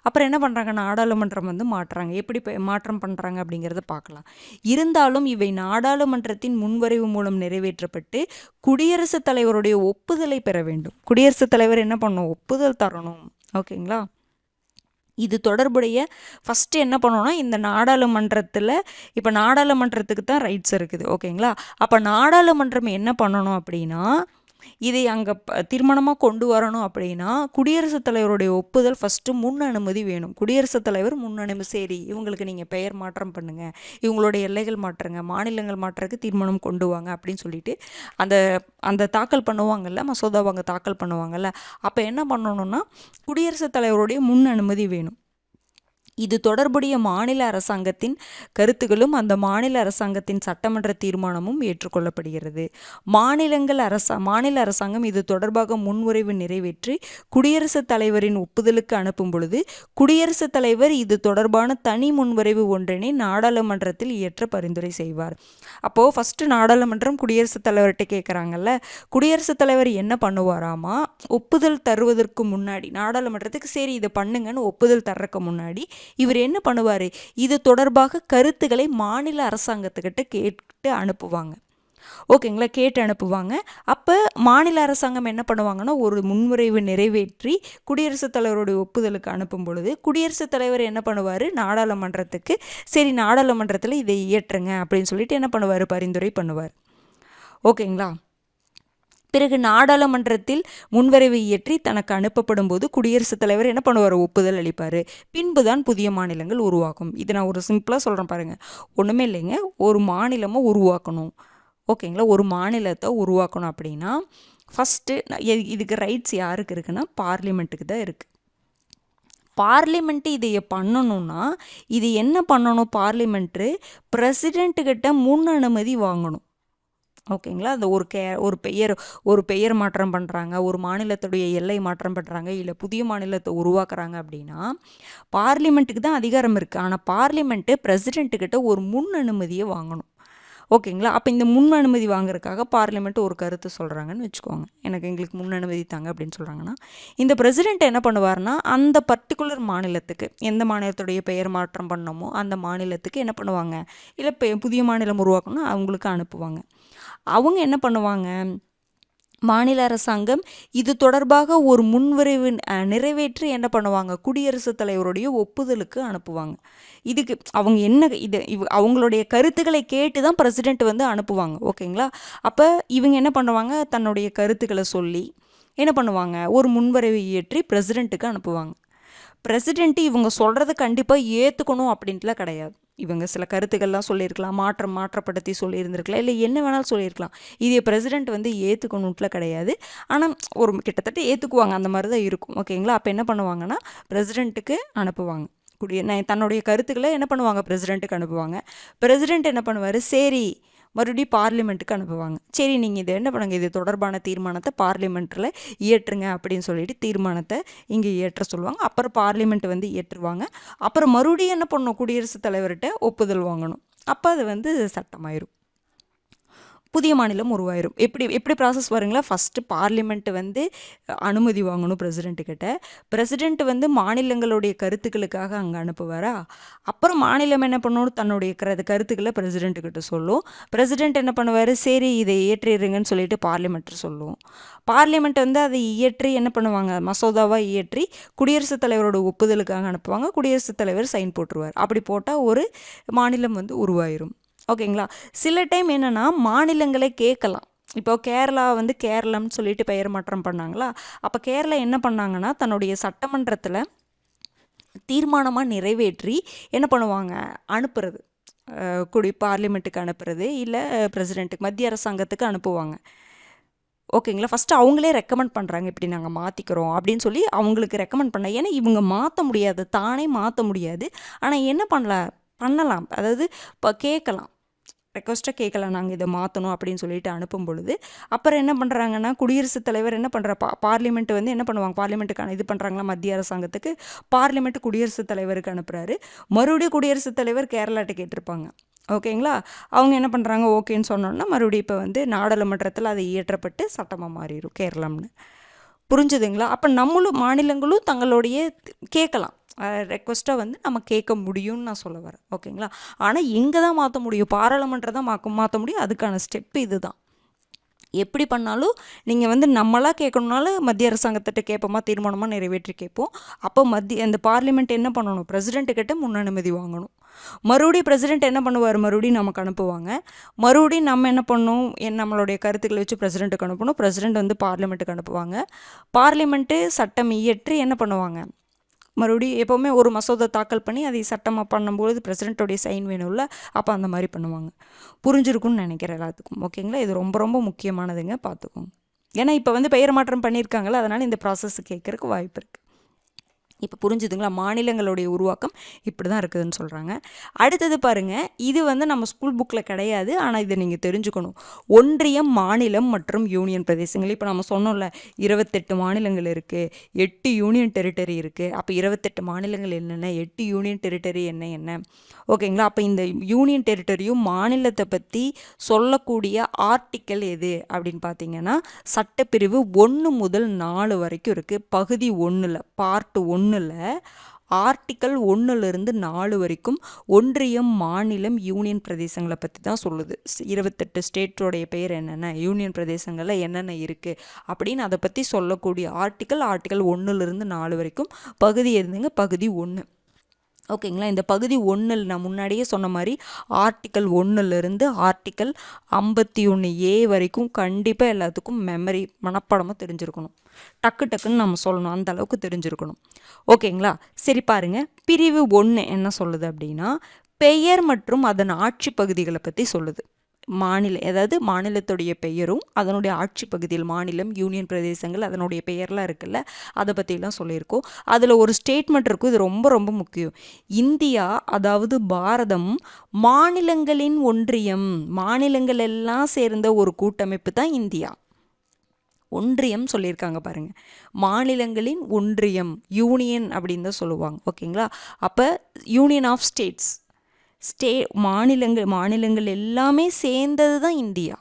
A: அப்புறம் என்ன பண்ணுறாங்க, நாடாளுமன்றம் மாற்றுறாங்க. எப்படி மாற்றம் பண்ணுறாங்க அப்படிங்கிறத பார்க்கலாம். இருந்தாலும் இவை நாடாளுமன்றத்தின் முன்வரைவு மூலம் நிறைவேற்றப்பட்டு குடியரசுத் தலைவருடைய ஒப்புதலை பெற வேண்டும். குடியரசுத் தலைவர் என்ன பண்ணணும்? ஒப்புதல் தரணும். ஓகேங்களா. இது தொடர்புடைய ஃபஸ்ட்டு என்ன பண்ணணும்னா, இந்த நாடாளுமன்றத்தில் இப்போ நாடாளுமன்றத்துக்கு தான் ரைட்ஸ் இருக்குது. ஓகேங்களா. அப்போ நாடாளுமன்றம் என்ன பண்ணணும் அப்படின்னா, இதை அங்கே தீர்மானமாக கொண்டு வரணும் அப்படின்னா குடியரசுத் தலைவருடைய ஒப்புதல் ஃபஸ்ட்டு முன் அனுமதி வேணும். குடியரசுத் தலைவர் முன் அனுமதி, சரி இவங்களுக்கு நீங்கள் பெயர் மாற்றம் பண்ணுங்கள், இவங்களுடைய எல்லைகள் மாற்றுங்க, மாநிலங்கள் மாற்றுறதுக்கு தீர்மானம் கொண்டு வாங்க அப்படின்னு சொல்லிட்டு அந்த தாக்கல் பண்ணுவாங்கல்ல, மசோதாவை அங்கே தாக்கல் பண்ணுவாங்கல்ல, அப்போ என்ன பண்ணணும்னா குடியரசுத் தலைவருடைய முன் அனுமதி வேணும். இது தொடர்புடைய மாநில அரசாங்கத்தின் கருத்துகளும் அந்த மாநில அரசாங்கத்தின் சட்டமன்ற தீர்மானமும் ஏற்றுக்கொள்ளப்படுகிறது. மாநில அரசாங்கம் இது தொடர்பாக முன்வரைவு நிறைவேற்றி குடியரசுத் தலைவரின் ஒப்புதலுக்கு அனுப்பும் பொழுது குடியரசுத் தலைவர் இது தொடர்பான தனி முன்வரைவு ஒன்றினை நாடாளுமன்றத்தில் இயற்ற பரிந்துரை செய்வார். அப்போது ஃபஸ்ட்டு நாடாளுமன்றம் குடியரசுத் தலைவர்கிட்ட கேட்குறாங்கல்ல, குடியரசுத் தலைவர் என்ன பண்ணுவாராமா, ஒப்புதல் தருவதற்கு முன்னாடி நாடாளுமன்றத்துக்கு சரி இதை பண்ணுங்கன்னு ஒப்புதல் தர்றதுக்கு முன்னாடி இவர் என்ன பண்ணுவார், இது தொடர்பாக கருத்துக்களை மாநில அரசாங்கத்துக்கிட்ட கேட்டு அனுப்புவாங்க. ஓகேங்களா, கேட்டு அனுப்புவாங்க. அப்போ மாநில அரசாங்கம் என்ன பண்ணுவாங்கன்னா ஒரு முன்வரைவு நிறைவேற்றி குடியரசுத் தலைவருடைய ஒப்புதலுக்கு அனுப்பும் பொழுது குடியரசுத் தலைவர் என்ன பண்ணுவார், நாடாளுமன்றத்துக்கு சரி நாடாளுமன்றத்தில் இதை இயற்றுங்க அப்படின்னு சொல்லிட்டு என்ன பண்ணுவார், பரிந்துரை பண்ணுவார். ஓகேங்களா. பிறகு நாடாளுமன்றத்தில் முன்வரைவு இயற்றி தனக்கு அனுப்பப்படும் போது குடியரசுத் தலைவர் என்ன பண்ணுவார், ஒப்புதல் அளிப்பார். பின்பு தான் புதிய மாநிலங்கள் உருவாக்கும். இது நான் ஒரு சிம்பிளாக சொல்கிறேன் பாருங்கள். ஒன்றுமே இல்லைங்க, ஒரு மாநிலமாக உருவாக்கணும். ஓகேங்களா, ஒரு மாநிலத்தை உருவாக்கணும் அப்படின்னா ஃபஸ்ட்டு இதுக்கு ரைட்ஸ் யாருக்கு இருக்குன்னா பார்லிமெண்ட்டுக்கு தான் இருக்குது. பார்லிமெண்ட்டு இதை பண்ணணும்னா இது என்ன பண்ணணும், பார்லிமெண்ட்டு பிரசிடெண்ட்டுக்கிட்ட முன் அனுமதி வாங்கணும். ஓகேங்களா? அந்த ஒரு பெயர் மாற்றம் பண்ணுறாங்க, ஒரு மாநிலத்துடைய எல்லை மாற்றம் பண்ணுறாங்க, இல்லை புதிய மாநிலத்தை உருவாக்குறாங்க அப்படின்னா பார்லிமெண்ட்டுக்கு தான் அதிகாரம் இருக்குது. ஆனால் பார்லிமெண்ட்டு பிரசிடெண்ட்டுக்கிட்ட ஒரு முன் அனுமதியை வாங்கணும். ஓகேங்களா? அப்போ இந்த முன் அனுமதி வாங்குறதுக்காக பார்லிமெண்ட் ஒரு கருத்து சொல்கிறாங்கன்னு வச்சுக்கோங்க. எங்களுக்கு முன் அனுமதி தாங்க அப்படின்னு சொல்கிறாங்கன்னா, இந்த பிரசிடெண்ட் என்ன பண்ணுவார்னா, அந்த பர்டிகுலர் மாநிலத்துக்கு எந்த மாநிலத்துடைய பெயர் மாற்றம் பண்ணமோ அந்த மாநிலத்துக்கு என்ன பண்ணுவாங்க, இல்லை புதிய மாநிலம் உருவாக்கணும்னா அவங்களுக்கு அனுப்புவாங்க. அவங்க என்ன பண்ணுவாங்க, மாநில அரசாங்கம் இது தொடர்பாக ஒரு முன்வரைவு நிறைவேற்றி என்ன பண்ணுவாங்க, குடியரசுத் தலைவருடைய ஒப்புதலுக்கு அனுப்புவாங்க. இதுக்கு அவங்க என்ன அவங்களுடைய கருத்துக்களை கேட்டு தான் பிரசிடெண்ட் வந்து அனுப்புவாங்க. ஓகேங்களா? அப்போ இவங்க என்ன பண்ணுவாங்க, தன்னுடைய கருத்துக்களை சொல்லி என்ன பண்ணுவாங்க, ஒரு முன்வரைவை இயற்றி பிரசிடெண்ட்டுக்கு அனுப்புவாங்க. பிரசிடெண்ட்டு இவங்க சொல்கிறத கண்டிப்பாக ஏற்றுக்கணும் அப்படின்ட்டுலாம் கிடையாது. இவங்க சில கருத்துக்கள்லாம் சொல்லியிருக்கலாம், மாற்றப்படுத்தி சொல்லியிருந்திருக்கலாம், இல்லை என்ன வேணாலும் சொல்லியிருக்கலாம். இதை பிரசிடெண்ட் வந்து ஏற்றுக்கணுன்ட்டுலாம் கிடையாது. ஆனால் ஒரு கிட்டத்தட்ட ஏற்றுக்குவாங்க, அந்த மாதிரி தான் இருக்கும். ஓகேங்களா? அப்போ என்ன பண்ணுவாங்கன்னா பிரசிடெண்ட்டுக்கு அனுப்புவாங்க. தன்னுடைய கருத்துக்களை என்ன பண்ணுவாங்க, பிரசிடெண்ட்டுக்கு அனுப்புவாங்க. பிரசிடெண்ட் என்ன பண்ணுவார், சரி மறுபடியும் பார்லிமெண்ட்டுக்கு அனுப்புவாங்க. சரி நீங்கள் இதை என்ன பண்ணுங்க, இது தொடர்பான தீர்மானத்தை பார்லிமெண்ட்டில் இயற்றுங்க அப்படின்னு சொல்லிட்டு தீர்மானத்தை இங்கே இயற்ற சொல்லுவாங்க. அப்புறம் பார்லிமெண்ட் வந்து இயற்றுவாங்க. அப்புறம் மறுபடியும் என்ன பண்ணணும், குடியரசுத் தலைவர்கிட்ட ஒப்புதல் வாங்கணும். அப்போ அது வந்து சட்டமாயிரும், புதிய மாநிலம் உருவாயிரும். எப்படி ப்ராசஸ் வருங்களா, ஃபஸ்ட்டு பார்லிமெண்ட் வந்து அனுமதி வாங்கணும் பிரசிடெண்ட்டுக்கிட்ட. பிரசிடெண்ட் வந்து மாநிலங்களுடைய கருத்துக்களுக்காக அங்கே அனுப்புவாரா. அப்புறம் மாநிலம் என்ன பண்ணணும், தன்னுடைய கருத்துக்களை பிரசிடெண்ட்டுக்கிட்ட சொல்லும். பிரசிடெண்ட் என்ன பண்ணுவார், சரி இதை இயற்றிடுங்கன்னு சொல்லிட்டு பார்லிமெண்ட் சொல்லும். பார்லிமெண்ட் வந்து அதை இயற்றி என்ன பண்ணுவாங்க, மசோதாவாக இயற்றி குடியரசுத் தலைவரோட ஒப்புதலுக்காக அனுப்புவாங்க. குடியரசுத் தலைவர் சைன் போட்டுருவார். அப்படி போட்டால் ஒரு மாநிலம் வந்து உருவாயிரும். ஓகேங்களா? சில டைம் என்னென்னா மாநிலங்களே கேட்கலாம். இப்போ கேரளா வந்து கேரளம்னு சொல்லிட்டு பெயர் மாற்றம் பண்ணாங்களா, அப்போ கேரளா என்ன பண்ணாங்கன்னா தன்னுடைய சட்டமன்றத்தில் தீர்மானமாக நிறைவேற்றி என்ன பண்ணுவாங்க, அனுப்புறது, பார்லிமெண்ட்டுக்கு அனுப்புறது, இல்லை பிரசிடெண்ட்டுக்கு மத்திய அரசாங்கத்துக்கு அனுப்புவாங்க. ஓகேங்களா? ஃபஸ்ட்டு அவங்களே ரெக்கமெண்ட் பண்ணுறாங்க, இப்படி நாங்கள் மாற்றிக்கிறோம் அப்படின்னு சொல்லி அவங்களுக்கு ரெக்கமெண்ட் பண்ண. ஏன்னா இவங்க மாற்ற முடியாது, தானே மாற்ற முடியாது. ஆனால் என்ன பண்ணலாம், அதாவது இப்போ கேட்கலாம், ரெக்வஸ்ட்டாக கேட்கலாம், நாங்கள் இதை மாற்றணும் அப்படின்னு சொல்லிட்டு அனுப்பும் பொழுது அப்புறம் என்ன பண்ணுறாங்கன்னா குடியரசுத் தலைவர் என்ன பண்ணுற, பார்லிமெண்ட் வந்து என்ன பண்ணுவாங்க, பார்லிமெண்ட்டுக்கான இது பண்ணுறாங்களா மத்திய அரசாங்கத்துக்கு, பார்லிமெண்ட் குடியரசுத் தலைவருக்கு அனுப்புகிறாரு. மறுபடியும் குடியரசுத் தலைவர் கேரளாட்ட கேட்டிருப்பாங்க. ஓகேங்களா? அவங்க என்ன பண்ணுறாங்க, ஓகேன்னு சொன்னோன்னா மறுபடியும் இப்போ வந்து நாடாளுமன்றத்தில் அதை இயற்றப்பட்டு சட்டமாக மாறிடும் கேரளம்னு. புரிஞ்சுதுங்களா? அப்போ நம்மளும் மாநிலங்களும் தங்களுடைய கேட்கலாம், ரெக்வஸ்ட்டாக வந்து நம்ம கேட்க முடியும்னு நான் சொல்ல வரேன். ஓகேங்களா? ஆனால் இங்கே தான் மாற்ற முடியும், பாராளுமன்றம் தான் மாற்ற முடியும். அதுக்கான ஸ்டெப்பு இது தான். எப்படி பண்ணாலும் நீங்கள் வந்து நம்மளாக கேட்கணுனாலும் மத்திய அரசாங்கத்திட்ட கேட்போமா, தீர்மானமாக நிறைவேற்றி கேட்போம். அப்போ அந்த பார்லிமெண்ட் என்ன பண்ணணும், பிரசிடெண்ட்டுக்கிட்ட முன் அனுமதி வாங்கணும். மறுபடியும் பிரசிடெண்ட் என்ன பண்ணுவார், மறுபடியும் நமக்கு அனுப்புவாங்க. மறுபடியும் நம்ம என்ன பண்ணணும், நம்மளுடைய கருத்துக்களை வச்சு பிரசிடெண்ட்டுக்கு அனுப்பணும். பிரசிடெண்ட் வந்து பார்லிமெண்ட்டுக்கு அனுப்புவாங்க. பார்லிமெண்ட்டு சட்டம் இயற்றி என்ன பண்ணுவாங்க, மறுபடியும் எப்போவுமே ஒரு மசோதா தாக்கல் பண்ணி அதை சட்டமாக பண்ணும்போது பிரசிடெண்ட்டோடைய சைன் வேணும்ல, அப்போ அந்த மாதிரி பண்ணுவாங்க. புரிஞ்சிருக்கும்னு நினைக்கிறேன் எல்லாத்துக்கும். ஓகேங்களா? இது ரொம்ப ரொம்ப முக்கியமானதுங்க, பார்த்துக்கோங்க. ஏன்னா இப்போ வந்து பெயர் மாற்றம் பண்ணியிருக்காங்களா, அதனால் இந்த ப்ராசஸ் கேட்குறதுக்கு வாய்ப்பு இருக்குது. இப்போ புரிஞ்சுதுங்களா, மாநிலங்களுடைய உருவாக்கம் இப்படி தான் இருக்குதுன்னு சொல்கிறாங்க. அடுத்தது பாருங்கள், இது வந்து நம்ம ஸ்கூல் புக்கில் கிடையாது, ஆனால் இதை நீங்கள் தெரிஞ்சுக்கணும். ஒன்றியம், மாநிலம் மற்றும் யூனியன் பிரதேசங்கள். இப்போ நம்ம சொன்னோம்ல 28 மாநிலங்கள் இருக்குது, 8 யூனியன் டெரிட்டரி இருக்குது. அப்போ 28 மாநிலங்கள் என்னென்ன, 8 யூனியன் டெரிட்டரி என்ன, ஓகேங்களா? அப்போ இந்த யூனியன் டெரிட்டரியும் மாநிலத்தை பற்றி சொல்லக்கூடிய ஆர்டிக்கல் எது அப்படின்னு பார்த்தீங்கன்னா சட்டப்பிரிவு 1 முதல் 4 வரைக்கும் இருக்குது. பகுதி 1ல் பார்ட் 1ல் ஆர்டிக்கல் 1லிருந்து 4 வரைக்கும் ஒன்றியம், மாநிலம், யூனியன் பிரதேசங்களை பற்றி தான் சொல்லுது. 28 ஸ்டேட்டோடைய பெயர் என்னென்ன, யூனியன் பிரதேசங்களில் என்னென்ன இருக்குது அப்படின்னு அதை பற்றி சொல்லக்கூடிய ஆர்டிக்கல் 1லிருந்து 4 வரைக்கும். பகுதி எதுங்க, பகுதி 1. ஓகேங்களா? இந்த பகுதி 1ல் நான் முன்னாடியே சொன்ன மாதிரி ஆர்டிக்கல் 1லிருந்து ஆர்டிக்கல் 51A வரைக்கும் கண்டிப்பாக எல்லாத்துக்கும் மெமரி மனப்பாடமாக தெரிஞ்சிருக்கணும். டக்குன்னு நம்ம சொல்லணும், அந்த அளவுக்கு தெரிஞ்சிருக்கணும். ஓகேங்களா? சரி பாருங்கள், பிரிவு 1 என்ன சொல்லுது அப்படின்னா பெயர் மற்றும் அதன் ஆட்சி பகுதிகளை பற்றி சொல்லுது. அதாவது மாநிலத்துடைய பெயரும் அதனுடைய ஆட்சி பகுதியில் மாநிலம், யூனியன் பிரதேசங்கள் அதனுடைய பெயர்லாம் இருக்குல்ல, அதை பற்றிலாம் சொல்லியிருக்கோம். அதில் ஒரு ஸ்டேட்மெண்ட் இருக்கும், இது ரொம்ப ரொம்ப முக்கியம். இந்தியா அதாவது பாரதம் மாநிலங்களின் ஒன்றியம், மாநிலங்கள் எல்லாம் சேர்ந்த ஒரு கூட்டமைப்பு தான் இந்தியா. ஒன்றியம் சொல்லியிருக்காங்க பாருங்க, மாநிலங்களின் ஒன்றியம், யூனியன் அப்படின்னு தான் சொல்லுவாங்க. ஓகேங்களா? அப்போ யூனியன் ஆஃப் ஸ்டேட்ஸ், மாநிலங்கள் எல்லாமே சேர்ந்தது தான் இந்தியா.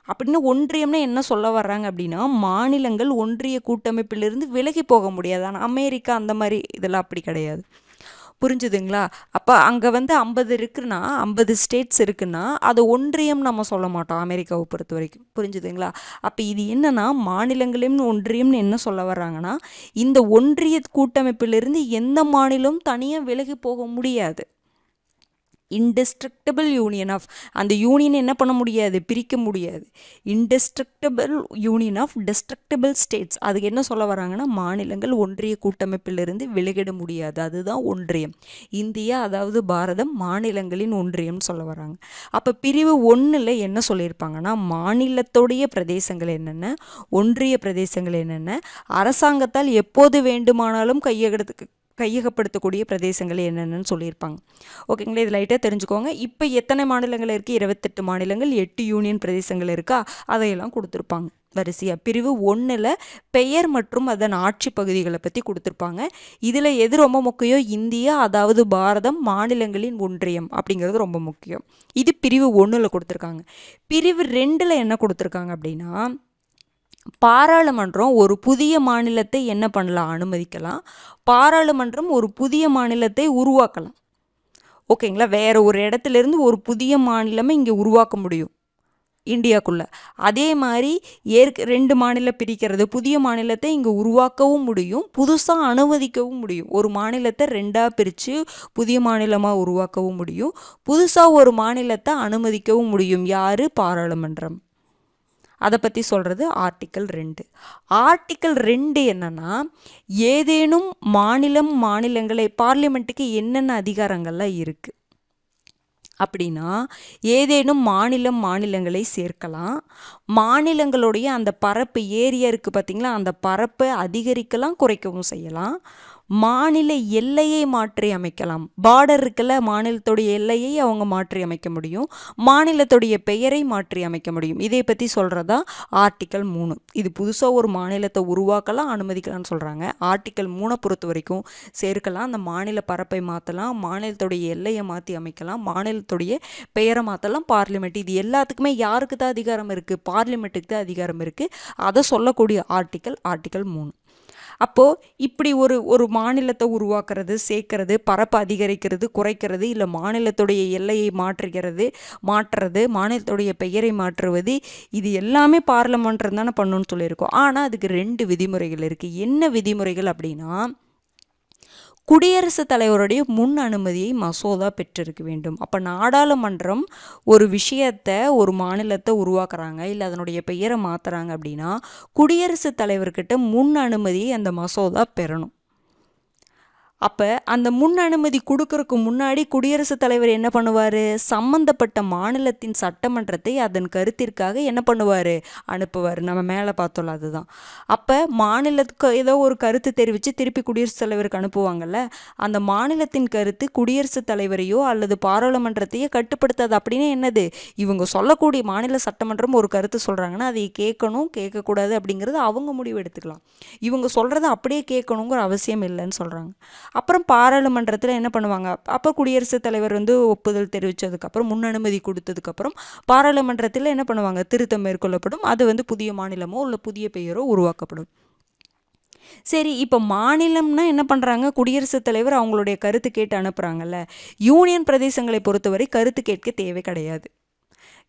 A: அப்படின்னு ஒன்றியம்னா என்ன சொல்ல வர்றாங்க அப்படின்னா, மாநிலங்கள் ஒன்றிய கூட்டமைப்பிலிருந்து விலகி போக முடியாது. ஆனால் அமெரிக்கா அந்த மாதிரி இதெல்லாம் அப்படி கிடையாது. புரிஞ்சுதுங்களா? அப்போ அங்கே 50 இருக்குன்னா, 50 ஸ்டேட்ஸ் இருக்குன்னா அது ஒன்றியம் நம்ம சொல்ல மாட்டோம் அமெரிக்காவை பொறுத்த வரைக்கும். புரிஞ்சுதுங்களா? அப்போ இது என்னன்னா, மாநிலங்களின் ஒன்றியம்னு என்ன சொல்ல வர்றாங்கன்னா, இந்த ஒன்றிய கூட்டமைப்பிலிருந்து எந்த மாநிலமும் தனியாக விலகி போக முடியாது. இன்டெஸ்ட்ரக்டபிள் யூனியன் ஆஃப், அந்த யூனியன் என்ன பண்ண முடியாது, பிரிக்க முடியாது. Indestructible union of destructible states, அதுக்கு என்ன சொல்ல வராங்கன்னா, மாநிலங்கள் ஒன்றிய கூட்டமைப்பிலிருந்து விலகிட முடியாது, அதுதான் ஒன்றியம். இந்தியா அதாவது பாரதம் மாநிலங்களின் ஒன்றியம்னு சொல்ல வராங்க. அப்போ பிரிவு 1ல் என்ன சொல்லியிருப்பாங்கன்னா, மாநிலத்துடைய பிரதேசங்கள் என்னென்ன, ஒன்றிய பிரதேசங்கள் என்னென்ன, அரசாங்கத்தால் எப்போது வேண்டுமானாலும் கையகப்படுத்தக்கூடிய பிரதேசங்கள் என்னென்னு சொல்லியிருப்பாங்க. ஓகேங்களா? இது லைட்டாக தெரிஞ்சுக்கோங்க. இப்போ எத்தனை மாநிலங்கள் இருக்குது? 28 மாநிலங்கள், 8 யூனியன் பிரதேசங்கள் இருக்கா, அதையெல்லாம் கொடுத்துருப்பாங்க வரிசையாக. பிரிவு 1ல் பெயர் மற்றும் அதன் ஆட்சி பகுதிகளை பற்றி கொடுத்துருப்பாங்க. இதில் எது ரொம்ப முக்கியம்? இந்தியா அதாவது பாரதம் மாநிலங்களின் ஒன்றியம் அப்படிங்கிறது ரொம்ப முக்கியம். இது பிரிவு 1ல் கொடுத்துருக்காங்க. பிரிவு 2ல் என்ன கொடுத்துருக்காங்க அப்படின்னா, பாராளுமன்றம் ஒரு புதிய மாநிலத்தை என்ன பண்ணலாம், அனுமதிக்கலாம். பாராளுமன்றம் ஒரு புதிய மாநிலத்தை உருவாக்கலாம். ஓகேங்களா? வேற ஒரு இடத்துலேருந்து ஒரு புதிய மாநிலமே இங்கே உருவாக்க முடியும் இந்தியாக்குள்ள. அதே மாதிரி 2 மாநிலம் பிரிக்கிறது, புதிய மாநிலத்தை இங்கே உருவாக்கவும் முடியும், புதுசாக அனுமதிக்கவும் முடியும். ஒரு மாநிலத்தை 2ஆக பிரித்து புதிய மாநிலமாக உருவாக்கவும் முடியும், புதுசாக ஒரு மாநிலத்தை அனுமதிக்கவும் முடியும். யார்? பாராளுமன்றம். அதை பற்றி சொல்கிறது ஆர்டிக்கல் 2. ஆர்டிக்கல் 2 என்னன்னா, ஏதேனும் மாநிலங்களை, பார்லிமெண்ட்டுக்கு என்னென்ன அதிகாரங்கள்லாம் இருக்குது அப்படின்னா, ஏதேனும் மாநிலங்களை சேர்க்கலாம், மாநிலங்களுடைய அந்த பரப்பு ஏரியா இருக்குது பார்த்தீங்களா, அந்த பரப்பை அதிகரிக்கலாம் குறைக்கவும் செய்யலாம், மாநில எல்லையை மாற்றி அமைக்கலாம். பார்டர் இருக்குல்ல, மாநிலத்துடைய எல்லையை அவங்க மாற்றி அமைக்க முடியும், மாநிலத்துடைய பெயரை மாற்றி அமைக்க முடியும். இதை பற்றி சொல்கிறதா ஆர்டிக்கல் 3. இது புதுசாக ஒரு மாநிலத்தை உருவாக்கலாம், அனுமதிக்கலாம்னு சொல்கிறாங்க. ஆர்டிக்கல் 3 பொறுத்த வரைக்கும் சேர்க்கலாம், அந்த மாநில பரப்பை மாற்றலாம், மாநிலத்துடைய எல்லையை மாற்றி அமைக்கலாம், மாநிலத்துடைய பெயரை மாற்றலாம். பார்லிமெண்ட், இது எல்லாத்துக்குமே யாருக்கு தான் அதிகாரம் இருக்குது? பார்லிமெண்ட்டுக்கு தான் அதிகாரம் இருக்குது. அதை சொல்லக்கூடிய ஆர்டிக்கல் 3. அப்போது இப்படி ஒரு மாநிலத்தை உருவாக்குறது, சேர்க்கறது, பரப்பு அதிகரிக்கிறது, குறைக்கிறது, இல்லை மாநிலத்துடைய எல்லையை மாற்றுறது, மாநிலத்துடைய பெயரை மாற்றுவது, இது எல்லாமே பார்லிமெண்ட் தானே பண்ணணும்னு சொல்லியிருக்கோம். ஆனால் அதுக்கு 2 விதிமுறைகள் இருக்குது. என்ன விதிமுறைகள் அப்படின்னா, குடியரசுத் தலைவருடைய முன் அனுமதியை மசோதா பெற்றிருக்க வேண்டும். அப்போ நாடாளுமன்றம் ஒரு விஷயத்தை, ஒரு மாநிலத்தை உருவாக்குறாங்க, இல்லை அதனுடைய பெயரை மாற்றுறாங்க அப்படின்னா, குடியரசுத் தலைவர்கிட்ட முன் அனுமதியை அந்த மசோதா பெறணும். அப்போ அந்த முன் அனுமதி கொடுக்கறதுக்கு முன்னாடி குடியரசுத் தலைவர் என்ன பண்ணுவார்? சம்பந்தப்பட்ட மாநிலத்தின் சட்டமன்றத்தை அதன் கருத்திற்காக என்ன பண்ணுவார்? அனுப்புவார். நம்ம மேலே பார்த்தோம்ல, அதுதான். அப்போ மாநிலத்துக்கு ஏதோ ஒரு கருத்து தெரிவித்து திருப்பி குடியரசுத் தலைவருக்கு அனுப்புவாங்கள்ல, அந்த மாநிலத்தின் கருத்து குடியரசுத் தலைவரையோ அல்லது பாராளுமன்றத்தையோ கட்டுப்படுத்தாது. அப்படின்னு என்னது? இவங்க சொல்லக்கூடிய மாநில சட்டமன்றம் ஒரு கருத்து சொல்கிறாங்கன்னா அதை கேட்கணும், கேட்கக்கூடாது அப்படிங்கிறது அவங்க முடிவு எடுத்துக்கலாம். இவங்க சொல்கிறத அப்படியே கேட்கணுங்கிற அவசியம் இல்லைன்னு சொல்கிறாங்க. அப்புறம் பாராளுமன்றத்தில் என்ன பண்ணுவாங்க? அப்போ குடியரசுத் தலைவர் ஒப்புதல் தெரிவித்ததுக்கப்புறம், முன் அனுமதி கொடுத்ததுக்கப்புறம் பாராளுமன்றத்தில் என்ன பண்ணுவாங்க? திருத்தம் மேற்கொள்ளப்படும். அது புதிய மாநிலமோ இல்லை புதிய பெயரோ உருவாக்கப்படும். சரி, இப்போ மாநிலம்னா என்ன பண்ணுறாங்க? குடியரசுத் தலைவர் அவங்களுடைய கருத்து கேட்டு அனுப்புகிறாங்கல்ல. யூனியன் பிரதேசங்களை பொறுத்தவரை கருத்து கேட்க தேவை கிடையாது.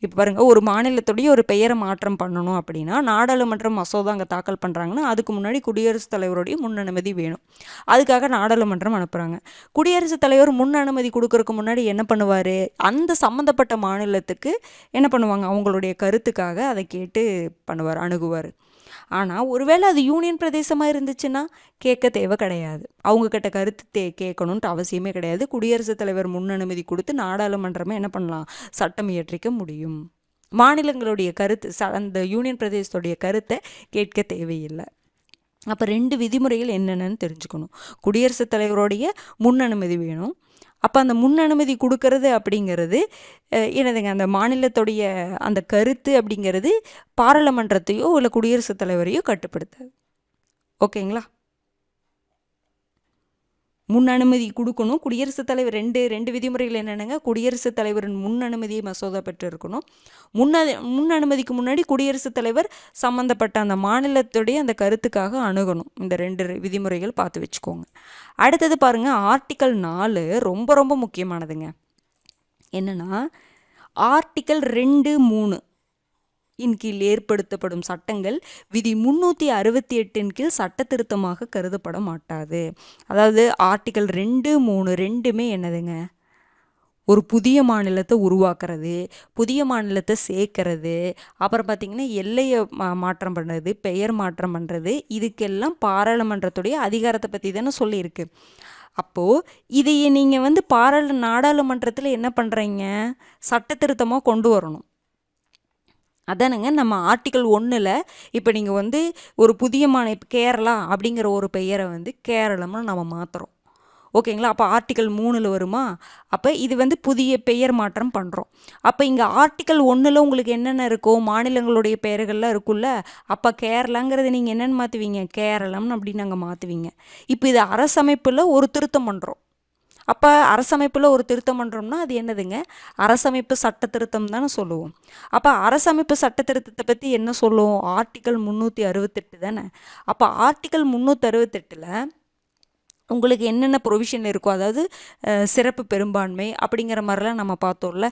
A: இப்போ பாருங்கள், ஒரு மாநிலத்துடைய ஒரு பெயரை மாற்றம் பண்ணணும் அப்படின்னா நாடாளுமன்றம் மசோதா அங்கே தாக்கல் பண்ணுறாங்கன்னா அதுக்கு முன்னாடி குடியரசுத் தலைவருடைய முன் அனுமதி வேணும். அதுக்காக நாடாளுமன்றம் அனுப்புகிறாங்க. குடியரசுத் தலைவர் முன் அனுமதி கொடுக்கறதுக்கு முன்னாடி என்ன பண்ணுவார்? அந்த சம்மந்தப்பட்ட மாநிலத்துக்கு என்ன பண்ணுவாங்க? அவங்களுடைய கருத்துக்காக அதை கேட்டு அணுகுவார். ஆனால் ஒருவேளை அது யூனியன் பிரதேசமாக இருந்துச்சுன்னா கேட்க தேவை கிடையாது. அவங்க கிட்ட கருத்து கேட்கணுன்ட்டு அவசியமே கிடையாது. குடியரசுத் தலைவர் முன் அனுமதி கொடுத்து நாடாளுமன்றமே என்ன பண்ணலாம், சட்டம் இயற்றிக்க முடியும். மாநிலங்களுடைய கருத்து அந்த யூனியன் பிரதேசத்துடைய கருத்தை கேட்க தேவையில்லை. அப்போ 2 விதிமுறைகள் என்னென்னு தெரிஞ்சுக்கணும். குடியரசுத் தலைவருடைய முன் அனுமதி வேணும். அப்போ அந்த முன் அனுமதி கொடுக்கறது அப்படிங்கிறது என்னதுங்க, அந்த மாநிலத்துடைய அந்த கருத்து அப்படிங்கிறது பாராளுமன்றத்தையோ இல்லை குடியரசுத் தலைவரையோ கட்டுப்படுத்தாது. ஓகேங்களா? முன் அனுமதி கொடுக்கணும். குடியரசுத் தலைவர் ரெண்டு விதிமுறைகள் என்னென்னங்க, குடியரசுத் தலைவரின் முன் அனுமதியை மசோதா பெற்று இருக்கணும். முன் அனுமதிக்கு முன்னாடி குடியரசுத் தலைவர் சம்மந்தப்பட்ட அந்த மாநிலத்துடைய அந்த கருத்துக்காக அணுகணும். இந்த 2 விதிமுறைகள் பார்த்து வச்சுக்கோங்க. அடுத்தது பாருங்க, ஆர்டிக்கல் 4 ரொம்ப ரொம்ப முக்கியமானதுங்க. என்னன்னா, ஆர்டிக்கல் 2, 3 இன் கீழ் ஏற்படுத்தப்படும் சட்டங்கள் விதி 368 கீழ் சட்ட திருத்தமாக கருதப்பட மாட்டாது. அதாவது ஆர்டிக்கல் 2, 3 ரெண்டுமே என்னதுங்க, ஒரு புதிய மாநிலத்தை உருவாக்குறது, புதிய மாநிலத்தை சேர்க்கறது, அப்புறம் பார்த்திங்கன்னா எல்லையை மாற்றம் பண்ணுறது, பெயர் மாற்றம் பண்ணுறது, இதுக்கெல்லாம் பாராளுமன்றத்துடைய அதிகாரத்தை பற்றி தானே சொல்லியிருக்கு. அப்போது இதையை நீங்கள் நாடாளுமன்றத்தில் என்ன பண்ணுறீங்க, சட்ட திருத்தமாக கொண்டு வரணும். அதானுங்க நம்ம ஆர்டிக்கல் 1ல் இப்போ நீங்கள் ஒரு புதிய கேரளா அப்படிங்கிற ஒரு பெயரை கேரளம்னு நம்ம மாற்றுறோம். ஓகேங்களா? அப்போ ஆர்டிக்கல் 3ல் வருமா? அப்போ இது புதிய பெயர் மாற்றம் பண்ணுறோம். அப்போ இங்கே ஆர்டிக்கல் 1ல் உங்களுக்கு என்னென்ன இருக்கும், மாநிலங்களுடைய பெயர்கள்லாம் இருக்குல்ல. அப்போ கேரளாங்கிறது நீங்கள் என்னென்னு மாற்றுவீங்க, கேரளம்னு அப்படின்னு நாங்கள் மாற்றுவீங்க. இப்போ இது அரசமைப்பில் ஒரு திருத்தம் பண்ணுறோம். அப்போ அரசமைப்பில் ஒரு திருத்தம் பண்ணுறோம்னா அது என்னதுங்க, அரசமைப்பு சட்ட திருத்தம் தானே சொல்லுவோம். அப்போ அரசமைப்பு சட்ட திருத்தத்தை பற்றி என்ன சொல்லுவோம், ஆர்டிக்கல் 368 தானே. அப்போ ஆர்டிக்கல் 368ல் உங்களுக்கு என்னென்ன ப்ரொவிஷன் இருக்கும், அதாவது சிறப்பு பெரும்பான்மை அப்படிங்கிற மாதிரிலாம் நம்ம பார்த்தோம்ல.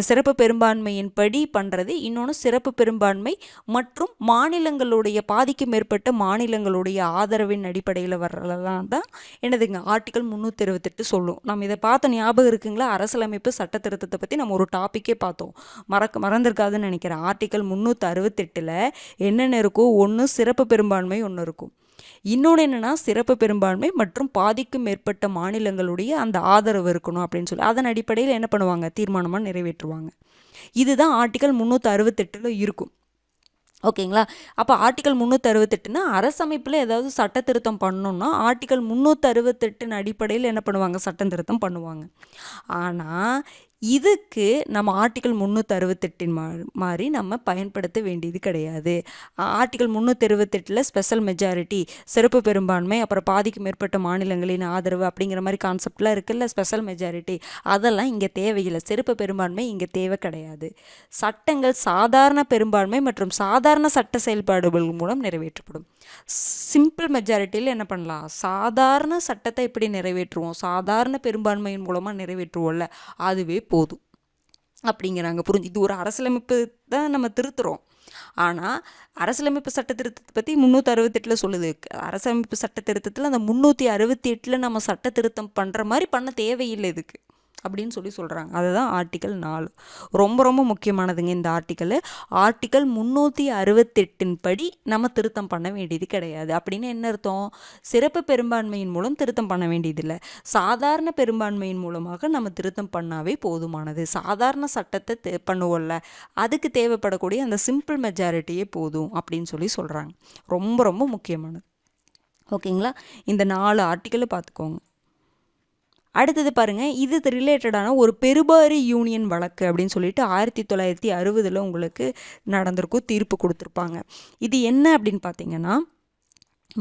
A: சிறப்பு பெரும்பான்மையின் படி பண்ணுறது, இன்னொன்று சிறப்பு பெரும்பான்மை மற்றும் மாநிலங்களுடைய பாதிக்கும் மேற்பட்ட மாநிலங்களுடைய ஆதரவின் அடிப்படையில் வர்றதெல்லாம் தான் என்னதுங்க ஆர்டிக்கல் 368 சொல்லும். நம்ம இதை பார்த்த ஞாபகம் இருக்குங்களா, அரசியலமைப்பு சட்ட திருத்தத்தை பற்றி நம்ம ஒரு டாப்பிக்கே பார்த்தோம், மறந்துருக்காதுன்னு நினைக்கிறேன். ஆர்டிக்கல் 368ல் என்னென்ன இருக்கும், ஒன்று சிறப்பு பெரும்பான்மை ஒன்று இருக்கும், இன்னொன்று என்னென்னா சிறப்பு பெரும்பான்மை மற்றும் பாதிக்கும் மேற்பட்ட மாநிலங்களுடைய அந்த ஆதரவு இருக்கணும் அப்படின்னு சொல்லி அதன் அடிப்படையில் என்ன பண்ணுவாங்க, தீர்மானமாக நிறைவேற்றுவாங்க. இதுதான் ஆர்டிக்கல் 368ல் இருக்கும். ஓகேங்களா? அப்போ ஆர்டிக்கல் 368னா அரசமைப்பில் ஏதாவது சட்ட திருத்தம் பண்ணணும்னா ஆர்டிக்கல் 368 அடிப்படையில் என்ன பண்ணுவாங்க, சட்ட திருத்தம் பண்ணுவாங்க. ஆனால் இதுக்கு நம்ம ஆர்டிக்கல் 368 மாதிரி நம்ம பயன்படுத்த வேண்டியது கிடையாது. ஆர்டிக்கல் 368ல் ஸ்பெஷல் மெஜாரிட்டி, சிறப்பு பெரும்பான்மை, அப்புறம் பாதிக்கு மேற்பட்ட மாநிலங்களின் ஆதரவு அப்படிங்கிற மாதிரி கான்செப்ட்லாம் இருக்குல்ல, ஸ்பெஷல் மெஜாரிட்டி, அதெல்லாம் இங்கே தேவையில்லை. சிறப்பு பெரும்பான்மை இங்கே தேவை கிடையாது. சட்டங்கள் சாதாரண பெரும்பான்மை மற்றும் சாதாரண சட்ட செயல்பாடுகள் மூலம் நிறைவேற்றப்படும். சிம்பிள் மெஜாரிட்டியில் என்ன பண்ணலாம், சாதாரண சட்டத்தை எப்படி நிறைவேற்றுவோம், சாதாரண பெரும்பான்மையின் மூலமாக நிறைவேற்றுவோம்ல, அதுவே போதும் அப்படிங்கிறாங்க. புரிஞ்சு, இது ஒரு அரசியலமைப்பு தான் நம்ம திருத்துறோம். ஆனால் அரசியலமைப்பு சட்ட திருத்தத்தை பற்றி 368ல் சொல்லுது. அரசியலமைப்பு சட்ட திருத்தத்தில் அந்த 368ல் நம்ம சட்ட திருத்தம் பண்ணுற மாதிரி பண்ண தேவையில்லை இதுக்கு அப்படின்னு சொல்கிறாங்க. அதுதான் ஆர்டிக்கல் 4. ரொம்ப ரொம்ப முக்கியமானதுங்க இந்த ஆர்டிக்கல். ஆர்டிக்கல் 368 படி நம்ம திருத்தம் பண்ண வேண்டியது கிடையாது. அப்படின்னு என்ன அர்த்தம், சிறப்பு பெரும்பான்மையின் மூலம் திருத்தம் பண்ண வேண்டியதில்லை, சாதாரண பெரும்பான்மையின் மூலமாக நம்ம திருத்தம் பண்ணாவே போதுமானது. சாதாரண சட்டத்தை பண்ணுவோம்ல, அதுக்கு தேவைப்படக்கூடிய அந்த சிம்பிள் மெஜாரிட்டியே போதும் அப்படின்னு சொல்கிறாங்க. ரொம்ப ரொம்ப முக்கியமானது. ஓகேங்களா? இந்த 4 ஆர்டிக்கலை பார்த்துக்கோங்க. அடுத்தது பாருங்கள், இது ரிலேட்டடான ஒரு பெருபாரி யூனியன் வழக்கு அப்படின்னு சொல்லிட்டு 1960 உங்களுக்கு நடந்திருக்கும், தீர்ப்பு கொடுத்துருப்பாங்க. இது என்ன அப்படின்னு பார்த்தீங்கன்னா,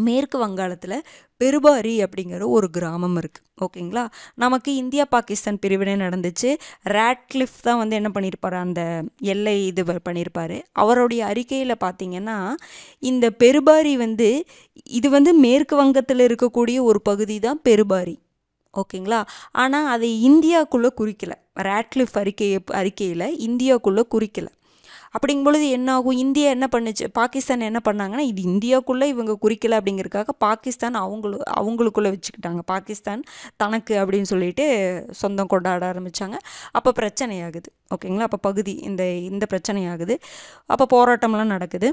A: மேற்கு வங்காளத்தில் பெருபாரி அப்படிங்கிற ஒரு கிராமம் இருக்குது. ஓகேங்களா? நமக்கு இந்தியா பாகிஸ்தான் பிரிவினை நடந்துச்சு. ராட்க்ளிஃப் தான் என்ன பண்ணியிருப்பார், அந்த எல்லை இது பண்ணியிருப்பார். அவருடைய அறிக்கையில் பார்த்தீங்கன்னா இந்த பெருபாரி இது மேற்கு வங்கத்தில் இருக்கக்கூடிய ஒரு பகுதி தான் பெருபாரி. ஓகேங்களா? ஆனால் அதை இந்தியாவுக்குள்ளே குறிக்கலை. ராட்க்ளிஃப் அறிக்கையில் இந்தியாவுக்குள்ளே குறிக்கலை. அப்படிங்கும் பொழுது என்ன ஆகும், இந்தியா என்ன பண்ணுச்சு, பாகிஸ்தான் என்ன பண்ணாங்கன்னா, இது இந்தியாவுக்குள்ளே இவங்க குறிக்கலை அப்படிங்கிறதுக்காக பாகிஸ்தான் அவங்களுக்குள்ளே வச்சுக்கிட்டாங்க. பாகிஸ்தான் தனக்கு அப்படின்னு சொல்லிட்டு சொந்தம் கொண்டாட ஆரம்பித்தாங்க. அப்போ பிரச்சனையாகுது. ஓகேங்களா? அப்போ இந்த பிரச்சனையாகுது. அப்போ போராட்டம்லாம் நடக்குது.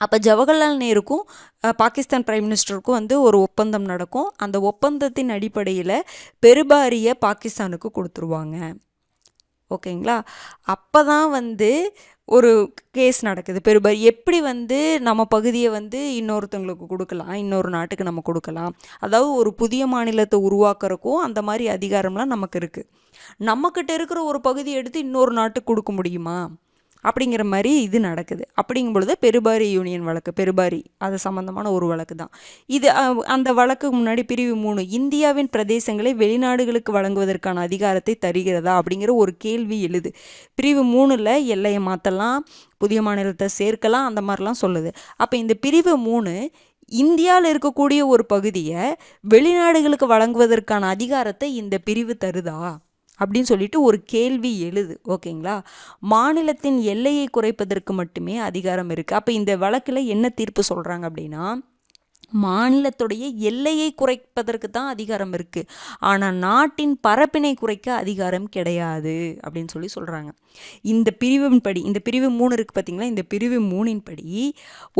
A: அப்போ ஜவஹர்லால் நேருக்கும் பாகிஸ்தான் பிரைம் மினிஸ்டருக்கும் வந்து ஒரு ஒப்பந்தம் நடக்கும். அந்த ஒப்பந்தத்தின் அடிப்படையில் பெருபாரியை பாகிஸ்தானுக்கு கொடுத்துருவாங்க. ஓகேங்களா? அப்போ தான் வந்து ஒரு கேஸ் நடக்குது. பெருபாரி எப்படி வந்து நம்ம பகுதியை வந்து இன்னொருத்தவங்களுக்கு கொடுக்கலாம், இன்னொரு நாட்டுக்கு நம்ம கொடுக்கலாம். அதாவது ஒரு புதிய மாநிலத்தை உருவாக்குறக்கும் அந்த மாதிரி அதிகாரம்லாம் நமக்கு இருக்குது. நம்மக்கிட்ட இருக்கிற ஒரு பகுதியை எடுத்து இன்னொரு நாட்டுக்கு கொடுக்க முடியுமா அப்படிங்கிற மாதிரி இது நடக்குது. அப்படிங்கும் பொழுது பெருபாரி யூனியன் வழக்கு, பெருபாரி அது சம்மந்தமான ஒரு வழக்கு தான் இது. அந்த வழக்குக்கு முன்னாடி பிரிவு 3 இந்தியாவின் பிரதேசங்களை வெளிநாடுகளுக்கு வழங்குவதற்கான அதிகாரத்தை தருகிறதா அப்படிங்கிற ஒரு கேள்வி எழுது. பிரிவு 3ல் எல்லையை மாற்றலாம், புதிய மாநிலத்தை சேர்க்கலாம், அந்த மாதிரிலாம் சொல்லுது. அப்போ இந்த பிரிவு 3 இந்தியாவில் இருக்கக்கூடிய ஒரு பகுதியை வெளிநாடுகளுக்கு வழங்குவதற்கான அதிகாரத்தை இந்த பிரிவு தருதா அப்படின்னு சொல்லிட்டு ஒரு கேள்வி எழுது. ஓகேங்களா? மாநிலத்தின் எல்லையை குறைப்பதற்கு மட்டுமே அதிகாரம் இருக்குது. அப்போ இந்த வழக்கில் என்ன தீர்ப்பு சொல்கிறாங்க அப்படின்னா, மாநிலத்துடைய எல்லையை குறைப்பதற்கு தான் அதிகாரம் இருக்குது, ஆனால் நாட்டின் பரப்பினை குறைக்க அதிகாரம் கிடையாது அப்படின்னு சொல்கிறாங்க. இந்த பிரிவின் படி, இந்த பிரிவு 3 இருக்குது பார்த்தீங்களா, இந்த பிரிவு 3ன் படி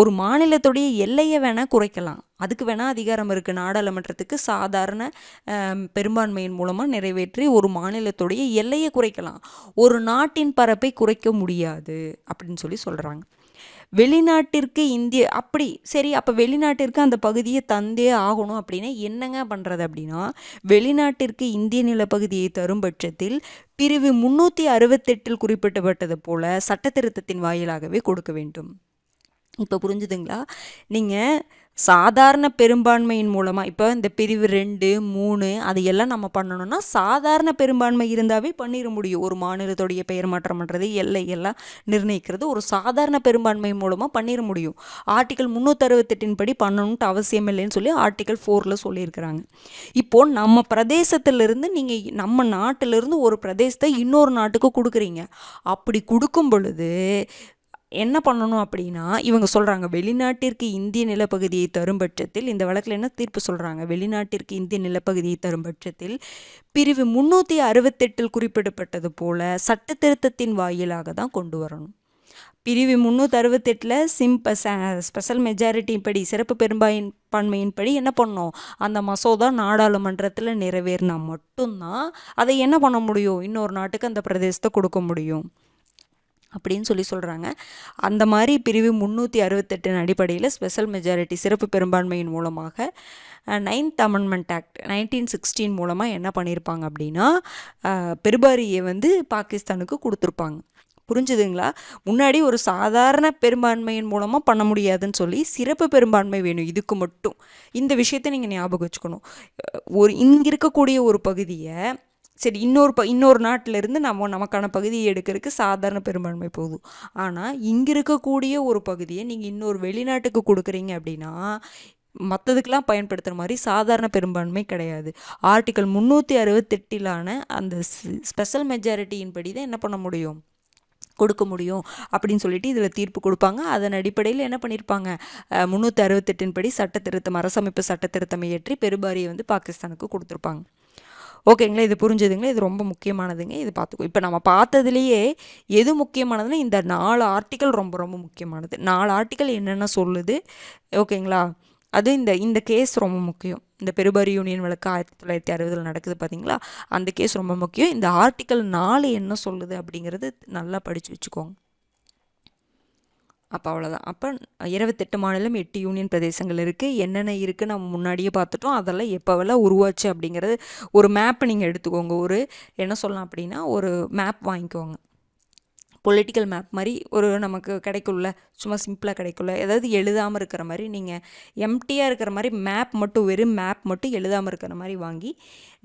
A: ஒரு மாநிலத்துடைய எல்லையை வேணால் குறைக்கலாம், அதுக்கு வேணால் அதிகாரம் இருக்குது. நாடாளுமன்றத்துக்கு சாதாரண பெரும்பான்மையின் மூலமாக நிறைவேற்றி ஒரு மாநிலத்துடைய எல்லையை குறைக்கலாம், ஒரு நாட்டின் பரப்பை குறைக்க முடியாது அப்படின்னு சொல்கிறாங்க. வெளிநாட்டிற்கு இந்திய அப்படி சரி, அப்போ வெளிநாட்டிற்கு அந்த பகுதியை தந்தே ஆகணும் அப்படின்னா என்னங்க பண்ணுறது அப்படின்னா, வெளிநாட்டிற்கு இந்திய நிலப்பகுதியை தரும் பட்சத்தில் பிரிவு 368 குறிப்பிட்டப்பட்டது போல சட்ட திருத்தத்தின் வாயிலாகவே கொடுக்க வேண்டும். இப்போ புரிஞ்சுதுங்களா? நீங்கள் சாதாரண பெரும்பான்மையின் மூலமாக இப்போ இந்த பிரிவு 2, 3 அது எல்லாம் நம்ம பண்ணணும்னா சாதாரண பெரும்பான்மை இருந்தாவே பண்ணிட முடியும். ஒரு மாநிலத்துடைய பெயர் மாற்றம் பண்ணுறது, எல்லை எல்லாம் நிர்ணயிக்கிறது ஒரு சாதாரண பெரும்பான்மை மூலமாக பண்ணிட முடியும். ஆர்டிகல் 368 படி பண்ணணுன்ட்டு அவசியம் இல்லைன்னு சொல்லி ஆர்டிகல் 4ல் சொல்லியிருக்கிறாங்க. இப்போது நம்ம பிரதேசத்திலிருந்து நீங்கள் நம்ம நாட்டிலிருந்து ஒரு பிரதேசத்தை இன்னொரு நாட்டுக்கு கொடுக்குறீங்க. அப்படி கொடுக்கும் பொழுது என்ன பண்ணணும் அப்படின்னா, இவங்க சொல்கிறாங்க வெளிநாட்டிற்கு இந்திய நிலப்பகுதியை தரும் பட்சத்தில், இந்த வழக்கில் என்ன தீர்ப்பு சொல்கிறாங்க, வெளிநாட்டிற்கு இந்திய நிலப்பகுதியை தரும் பட்சத்தில் பிரிவு 368 குறிப்பிடப்பட்டது போல சட்ட திருத்தத்தின் வாயிலாக தான் கொண்டு வரணும். பிரிவு 368 ஸ்பெஷல் மெஜாரிட்டி படி, சிறப்பு பெரும்பான்மையின் படி என்ன பண்ணணும், அந்த மசோதா நாடாளுமன்றத்தில் நிறைவேறினா மட்டும்தான் அதை என்ன பண்ண முடியும், இன்னொரு நாட்டுக்கு அந்த பிரதேசத்தை கொடுக்க முடியும் அப்படின்னு சொல்கிறாங்க. அந்த மாதிரி பிரிவு 368 அடிப்படையில் ஸ்பெஷல் மெஜாரிட்டி சிறப்பு பெரும்பான்மையின் மூலமாக 9th அமெண்ட்மெண்ட் ஆக்ட் 1916 மூலமாக என்ன பண்ணியிருப்பாங்க அப்படின்னா, பெருபாரியை வந்து பாகிஸ்தானுக்கு கொடுத்துருப்பாங்க. புரிஞ்சுதுங்களா? முன்னாடி ஒரு சாதாரண பெரும்பான்மையின் மூலமாக பண்ண முடியாதுன்னு சொல்லி சிறப்பு பெரும்பான்மை வேணும் இதுக்கு மட்டும். இந்த விஷயத்தை நீங்கள் ஞாபகம் வச்சுக்கணும். இங்கே இருக்கக்கூடிய ஒரு பகுதியை சரி இன்னொரு நாட்டிலேருந்து நமக்கான பகுதியை எடுக்கிறதுக்கு சாதாரண பெரும்பான்மை போதும். ஆனால் இங்கே இருக்கக்கூடிய ஒரு பகுதியை நீங்கள் இன்னொரு வெளிநாட்டுக்கு கொடுக்குறீங்க அப்படின்னா மற்றதுக்கெல்லாம் பயன்படுத்துகிற மாதிரி சாதாரண பெரும்பான்மை கிடையாது. ஆர்டிகல் 368 அந்த ஸ்பெஷல் மெஜாரிட்டியின் படி தான் என்ன பண்ண முடியும், கொடுக்க முடியும் அப்படின்னு சொல்லிட்டு இதில் தீர்ப்பு கொடுப்பாங்க. அதன் அடிப்படையில் என்ன பண்ணியிருப்பாங்க, 368 படி சட்ட திருத்தம், அரசமைப்பு சட்ட திருத்தம் இயற்றி பெருபாரியை வந்து பாகிஸ்தானுக்கு கொடுத்துருப்பாங்க. ஓகேங்களா? இது புரிஞ்சுதுங்களா? இது ரொம்ப முக்கியமானதுங்க, இது பார்த்துக்கோ. இப்போ நம்ம பார்த்ததுலேயே எது முக்கியமானதுன்னா இந்த 4 ஆர்டிக்கல் ரொம்ப ரொம்ப முக்கியமானது. 4 ஆர்டிக்கல் என்னென்ன சொல்லுது, ஓகேங்களா? அது இந்த கேஸ் ரொம்ப முக்கியம். இந்த பெருபாரி யூனியன் வழக்கு 1960 நடக்குது பார்த்தீங்களா, அந்த கேஸ் ரொம்ப முக்கியம். இந்த ஆர்டிக்கல் 4 என்ன சொல்லுது அப்படிங்கிறது நல்லா படித்து வச்சுக்கோங்க. அப்போ அவ்வளோதான். அப்போ 28 மாநிலம், 8 யூனியன் பிரதேசங்கள் இருக்குது. என்னென்ன இருக்குது நம்ம முன்னாடியே பார்த்துட்டோம். அதெல்லாம் எப்போவெல்லாம் உருவாச்சு அப்படிங்கிறது ஒரு மேப் நீங்கள் எடுத்துக்கோங்க. என்ன சொல்லலாம் அப்படின்னா, ஒரு மேப் வாங்கிக்கோங்க. பொலிட்டிக்கல் மேப் மாதிரி ஒரு நமக்கு கிடைக்கும்ல, சும்மா சிம்பிளாக கிடைக்கும்ல, ஏதாவது எழுதாமல் இருக்கிற மாதிரி, நீங்கள் எம்டியாக இருக்கிற மாதிரி மேப் மட்டும், வெறும் மேப் மட்டும் எழுதாமல் இருக்கிற மாதிரி வாங்கி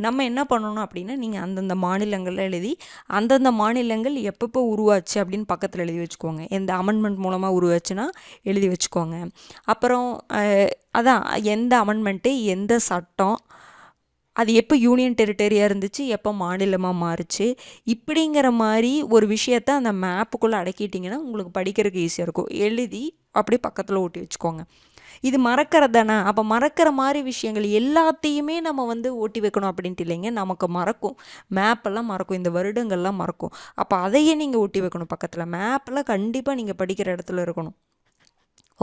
A: நம்ம என்ன பண்ணணும் அப்படின்னா, நீங்கள் அந்தந்த மாநிலங்களில் எழுதி அந்தந்த மாநிலங்கள் எப்பப்போ உருவாச்சு அப்படின்னு பக்கத்தில் எழுதி வச்சுக்கோங்க. எந்த அமெண்ட்மெண்ட் மூலமாக உருவாச்சுன்னா எழுதி வச்சுக்கோங்க. அப்புறம் அதான் எந்த அமெண்ட்மெண்ட்டு, எந்த சட்டம், அது எப்போ யூனியன் டெரிட்டரியாக இருந்துச்சு, எப்போ மாநிலமாக மாறுச்சு, இப்படிங்கிற மாதிரி ஒரு விஷயத்த அந்த மேப்புக்குள்ளே அடக்கிட்டிங்கன்னா உங்களுக்கு படிக்கிறதுக்கு ஈஸியாக இருக்கும். எழுதி அப்படியே பக்கத்தில் ஒட்டி வச்சுக்கோங்க. இது மறக்கிறது தானே. அப்போ மறக்கிற மாதிரி விஷயங்கள் எல்லாத்தையுமே நம்ம வந்து ஓட்டி வைக்கணும் அப்படின்ட்டு இல்லைங்க, நமக்கு மறக்கும், மேப்பெல்லாம் மறக்கும், இந்த வருடங்கள்லாம் மறக்கும். அப்போ அதையே நீங்கள் ஒட்டி வைக்கணும் பக்கத்தில். மேப்பெல்லாம் கண்டிப்பாக நீங்கள் படிக்கிற இடத்துல இருக்கணும்.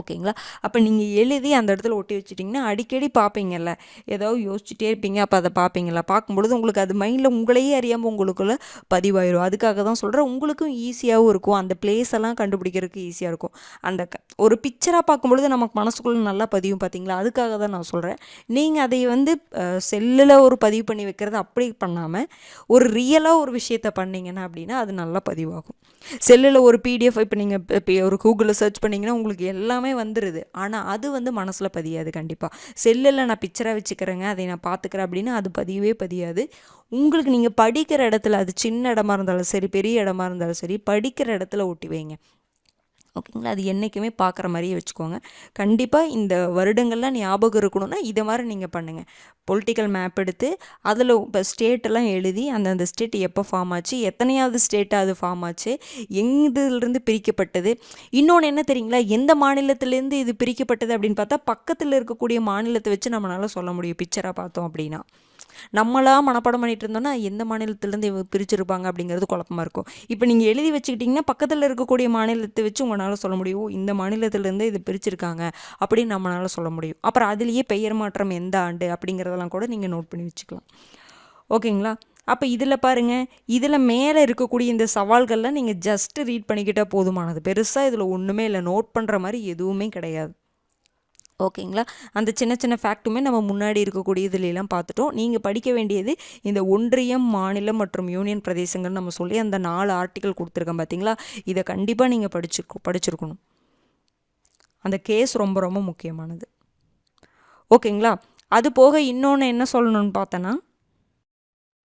A: ஓகேங்களா? அப்போ நீங்கள் எழுதி அந்த இடத்துல ஒட்டி வச்சுட்டிங்கன்னா அடிக்கடி பார்ப்பீங்கல்ல, ஏதோ யோசிச்சுட்டே இருப்பீங்க, அப்போ அதை பார்ப்பீங்கல்ல, பார்க்கும்பொழுது உங்களுக்கு அது மைண்டில் உங்களையே அறியாமல் உங்களுக்குள்ள பதிவாயிரும். அதுக்காக தான் சொல்கிறேன், உங்களுக்கும் ஈஸியாகவும் இருக்கும், அந்த பிளேஸ் எல்லாம் கண்டுபிடிக்கிறதுக்கு ஈஸியாக இருக்கும். அந்த ஒரு பிக்சராக பார்க்கும்பொழுது நமக்கு மனசுக்குள்ளே நல்லா பதியும் பார்த்தீங்களா? அதுக்காக தான் நான் சொல்கிறேன். நீங்கள் அதை வந்து செல்லில் ஒரு பதிவு பண்ணி வைக்கிறது அப்படி பண்ணாமல் ஒரு ரியலாக ஒரு விஷயத்த பண்ணீங்கன்னா அப்படின்னா அது நல்லா பதிவாகும். செல்லில் ஒரு பிடிஎஃப் இப்போ நீங்கள் இப்போ ஒரு கூகுளில் சர்ச் பண்ணிங்கன்னா உங்களுக்கு எல்லாமே வந்துடுது. ஆனால் அது வந்து மனசில் பதியாது கண்டிப்பாக. செல்லில் நான் பிக்சராக வச்சுக்கிறேங்க, அதை நான் பார்த்துக்கிறேன் அப்படின்னா அது பதியவே பதியாது. உங்களுக்கு நீங்கள் படிக்கிற இடத்துல, அது சின்ன இடமா இருந்தாலும் சரி, பெரிய இடமா இருந்தாலும் சரி, படிக்கிற இடத்துல ஒட்டி வைங்க. ஓகேங்களா? அது என்றைக்குமே பார்க்குற மாதிரியே வச்சுக்கோங்க. கண்டிப்பாக இந்த வருடங்கள்லாம் ஞாபகம் இருக்கணும்னா இதை மாதிரி நீங்கள் பண்ணுங்கள். பொலிட்டிக்கல் மேப் எடுத்து அதில் இப்போ ஸ்டேட்டெல்லாம் எழுதி அந்தந்த ஸ்டேட் எப்போ ஃபார்ம் ஆச்சு, எத்தனையாவது ஸ்டேட்டாக அது ஃபார்ம் ஆச்சு, எங்கேருந்து பிரிக்கப்பட்டது, இன்னொன்று என்ன தெரியுங்களா, எந்த மாநிலத்திலேருந்து இது பிரிக்கப்பட்டது அப்படின்னு பார்த்தா பக்கத்தில் இருக்கக்கூடிய மாநிலத்தை வச்சு நம்மளால் சொல்ல முடியும் பிக்சராக பார்த்தோம் அப்படின்னா. நம்மளா மனப்பாடம் பண்ணிட்டு இருந்தோம்னா எந்த மாநிலத்திலேருந்து இவங்க பிரிச்சிருப்பாங்க அப்படிங்கிறது குழப்பமா இருக்கும். இப்போ நீங்கள் எழுதி வச்சுக்கிட்டிங்கன்னா பக்கத்தில் இருக்கக்கூடிய மாநிலத்தை வச்சு உங்களால் சொல்ல முடியும், இந்த மாநிலத்திலேருந்து இது பிரிச்சிருக்காங்க அப்படின்னு நம்மளால் சொல்ல முடியும். அப்புறம் அதுலேயே பெயர் மாற்றம் எந்த ஆண்டு அப்படிங்கிறதெல்லாம் கூட நீங்கள் நோட் பண்ணி வச்சுக்கலாம். ஓகேங்களா? அப்போ இதில் பாருங்கள், இதில் மேலே இருக்கக்கூடிய இந்த சவால்கள்லாம் நீங்கள் ஜஸ்ட்டு ரீட் பண்ணிக்கிட்டால் போதுமானது. பெருசாக இதில் ஒன்றுமே இல்லை, நோட் பண்ணுற மாதிரி எதுவுமே கிடையாது. ஓகேங்களா? அந்த சின்ன சின்ன ஃபேக்ட்டுமே நம்ம முன்னாடி இருக்கக்கூடிய இதுலலாம் பார்த்துட்டோம். நீங்கள் படிக்க வேண்டியது இந்த ஒன்றியம், மாநிலம் மற்றும் யூனியன் பிரதேசங்கள்னு நம்ம சொல்லி அந்த 4 ஆர்டிக்கல் கொடுத்துருக்கேன் பார்த்தீங்களா? இதை கண்டிப்பாக நீங்கள் படிச்சிருக்கணும். அந்த கேஸ் ரொம்ப ரொம்ப முக்கியமானது. ஓகேங்களா? அது போக இன்னொன்று என்ன சொல்லணும்னு பார்த்தேன்னா,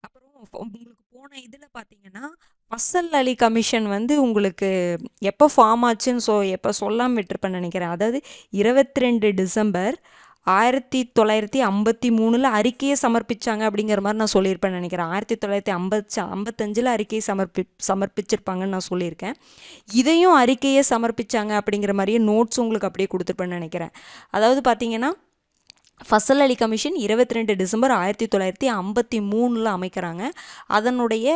A: அப்புறம் உங்களுக்கு போன இதில் பார்த்தீங்கன்னா ஃபசல் அலி கமிஷன் வந்து உங்களுக்கு எப்போ ஃபார்ம் ஆச்சுன்னு எப்போ சொல்லாமல் விட்டுருப்பேன்னு நினைக்கிறேன். அதாவது 22 டிசம்பர் 1953 அறிக்கையை சமர்ப்பிச்சாங்க அப்படிங்கிற மாதிரி நான் சொல்லியிருப்பேன்னு நினைக்கிறேன். 1955 அறிக்கையை சமர்ப்பிச்சிருப்பாங்கன்னு நான் சொல்லியிருக்கேன். இதையும் அறிக்கையை சமர்ப்பிச்சாங்க அப்படிங்கிற மாதிரியே நோட்ஸ் உங்களுக்கு அப்படியே கொடுத்துருப்பேன்னு நினைக்கிறேன். அதாவது பார்த்தீங்கன்னா ஃபசல் அலி கமிஷன் 22 டிசம்பர் 1953 அமைக்கிறாங்க. அதனுடைய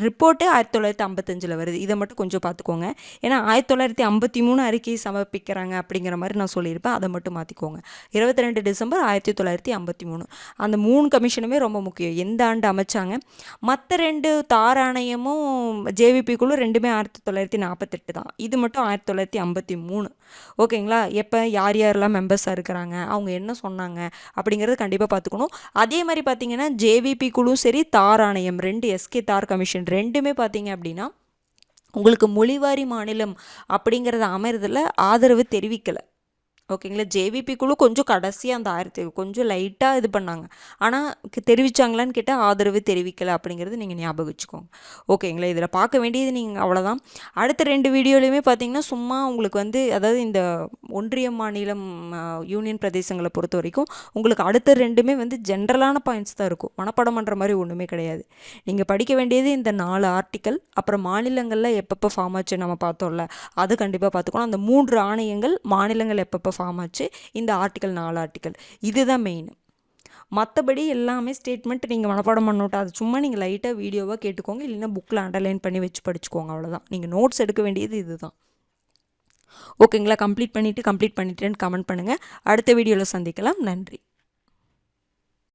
A: ரிப்போர்ட்டு 1955 வருது. இதை மட்டும் கொஞ்சம் பார்த்துக்கோங்க. ஏன்னா 1953 அறிக்கையை சமர்ப்பிக்கிறாங்க அப்படிங்கிற மாதிரி நான் சொல்லியிருப்பேன், அதை மட்டும் மாற்றிக்கோங்க. 22 டிசம்பர் 1953. அந்த 3 கமிஷனுமே ரொம்ப முக்கியம். எந்த ஆண்டு அமைச்சாங்க, மற்ற 2 தார் ஆணையமும் ஜேவிபி குழு ரெண்டுமே 1948 தான். இது மட்டும் 1953. ஓகேங்களா? எப்போ யார் யாரெல்லாம் மெம்பர்ஸாக இருக்கிறாங்க, அவங்க என்ன சொன்னாங்க அப்படிங்கிறது கண்டிப்பாக பார்த்துக்கணும். அதே மாதிரி பார்த்தீங்கன்னா ஜேவிபி குழு சரி, தார் ஆணையம் 2 எஸ்கே தார் கமிஷன் ரெண்டுமே பார்த்தீங்க அப்படின்னா உங்களுக்கு மொழிவாரி மாநிலம் அப்படிங்கிறத அமைறதில் ஆதரவு தெரிவிக்கலை. ஓகேங்களா? ஜேவிபி குழு கொஞ்சம் கடைசியாக அந்த கொஞ்சம் லைட்டாக இது பண்ணாங்க. ஆனால் தெரிவித்தாங்களான்னு கேட்டால் ஆதரவு தெரிவிக்கலை அப்படிங்கிறது நீங்கள் ஞாபகம் வச்சுக்கோங்க. ஓகேங்களா? இதில் பார்க்க வேண்டியது நீங்கள் அவ்வளோதான். அடுத்த 2 வீடியோலையுமே பார்த்தீங்கன்னா சும்மா உங்களுக்கு வந்து அதாவது இந்த ஒன்றிய மாநிலம் யூனியன் பிரதேசங்களை பொறுத்த வரைக்கும் உங்களுக்கு அடுத்த 2மே வந்து ஜென்ரலான பாயிண்ட்ஸ் தான் இருக்கும். மனப்பாடம் பண்ணுற மாதிரி ஒன்றுமே கிடையாது. நீங்கள் படிக்க வேண்டியது இந்த 4 ஆர்டிக்கல், அப்புறம் மாநிலங்களில் எப்பப்போ ஃபார்ம் ஆச்சு நம்ம பார்த்தோம்ல, அது கண்டிப்பாக பார்த்துக்கணும். அந்த 3 ஆணையங்கள் மாநிலங்கள் எப்பப்போ ஃபார்ம் ஆச்சு, இந்த ஆர்டிக்கல் 4 ஆர்டிக்கல் இதுதான் மெயின். மற்றபடி எல்லாமே ஸ்டேட்மெண்ட் நீங்கள் மனப்பாடம் பண்ணோட்டா, அது சும்மா நீங்கள் லைட்டாக வீடியோவாக கேட்டுக்கோங்க, இல்லைன்னா புக்கில் அண்டர்லைன் பண்ணி வச்சு படிச்சுக்கோங்க, அவ்வளோதான். நீங்கள் நோட்ஸ் எடுக்க வேண்டியது இதுதான். ஓகேங்களா? கம்ப்ளீட் பண்ணிவிட்டேன்னு கமெண்ட் பண்ணுங்கள். அடுத்த வீடியோவில் சந்திக்கலாம். நன்றி.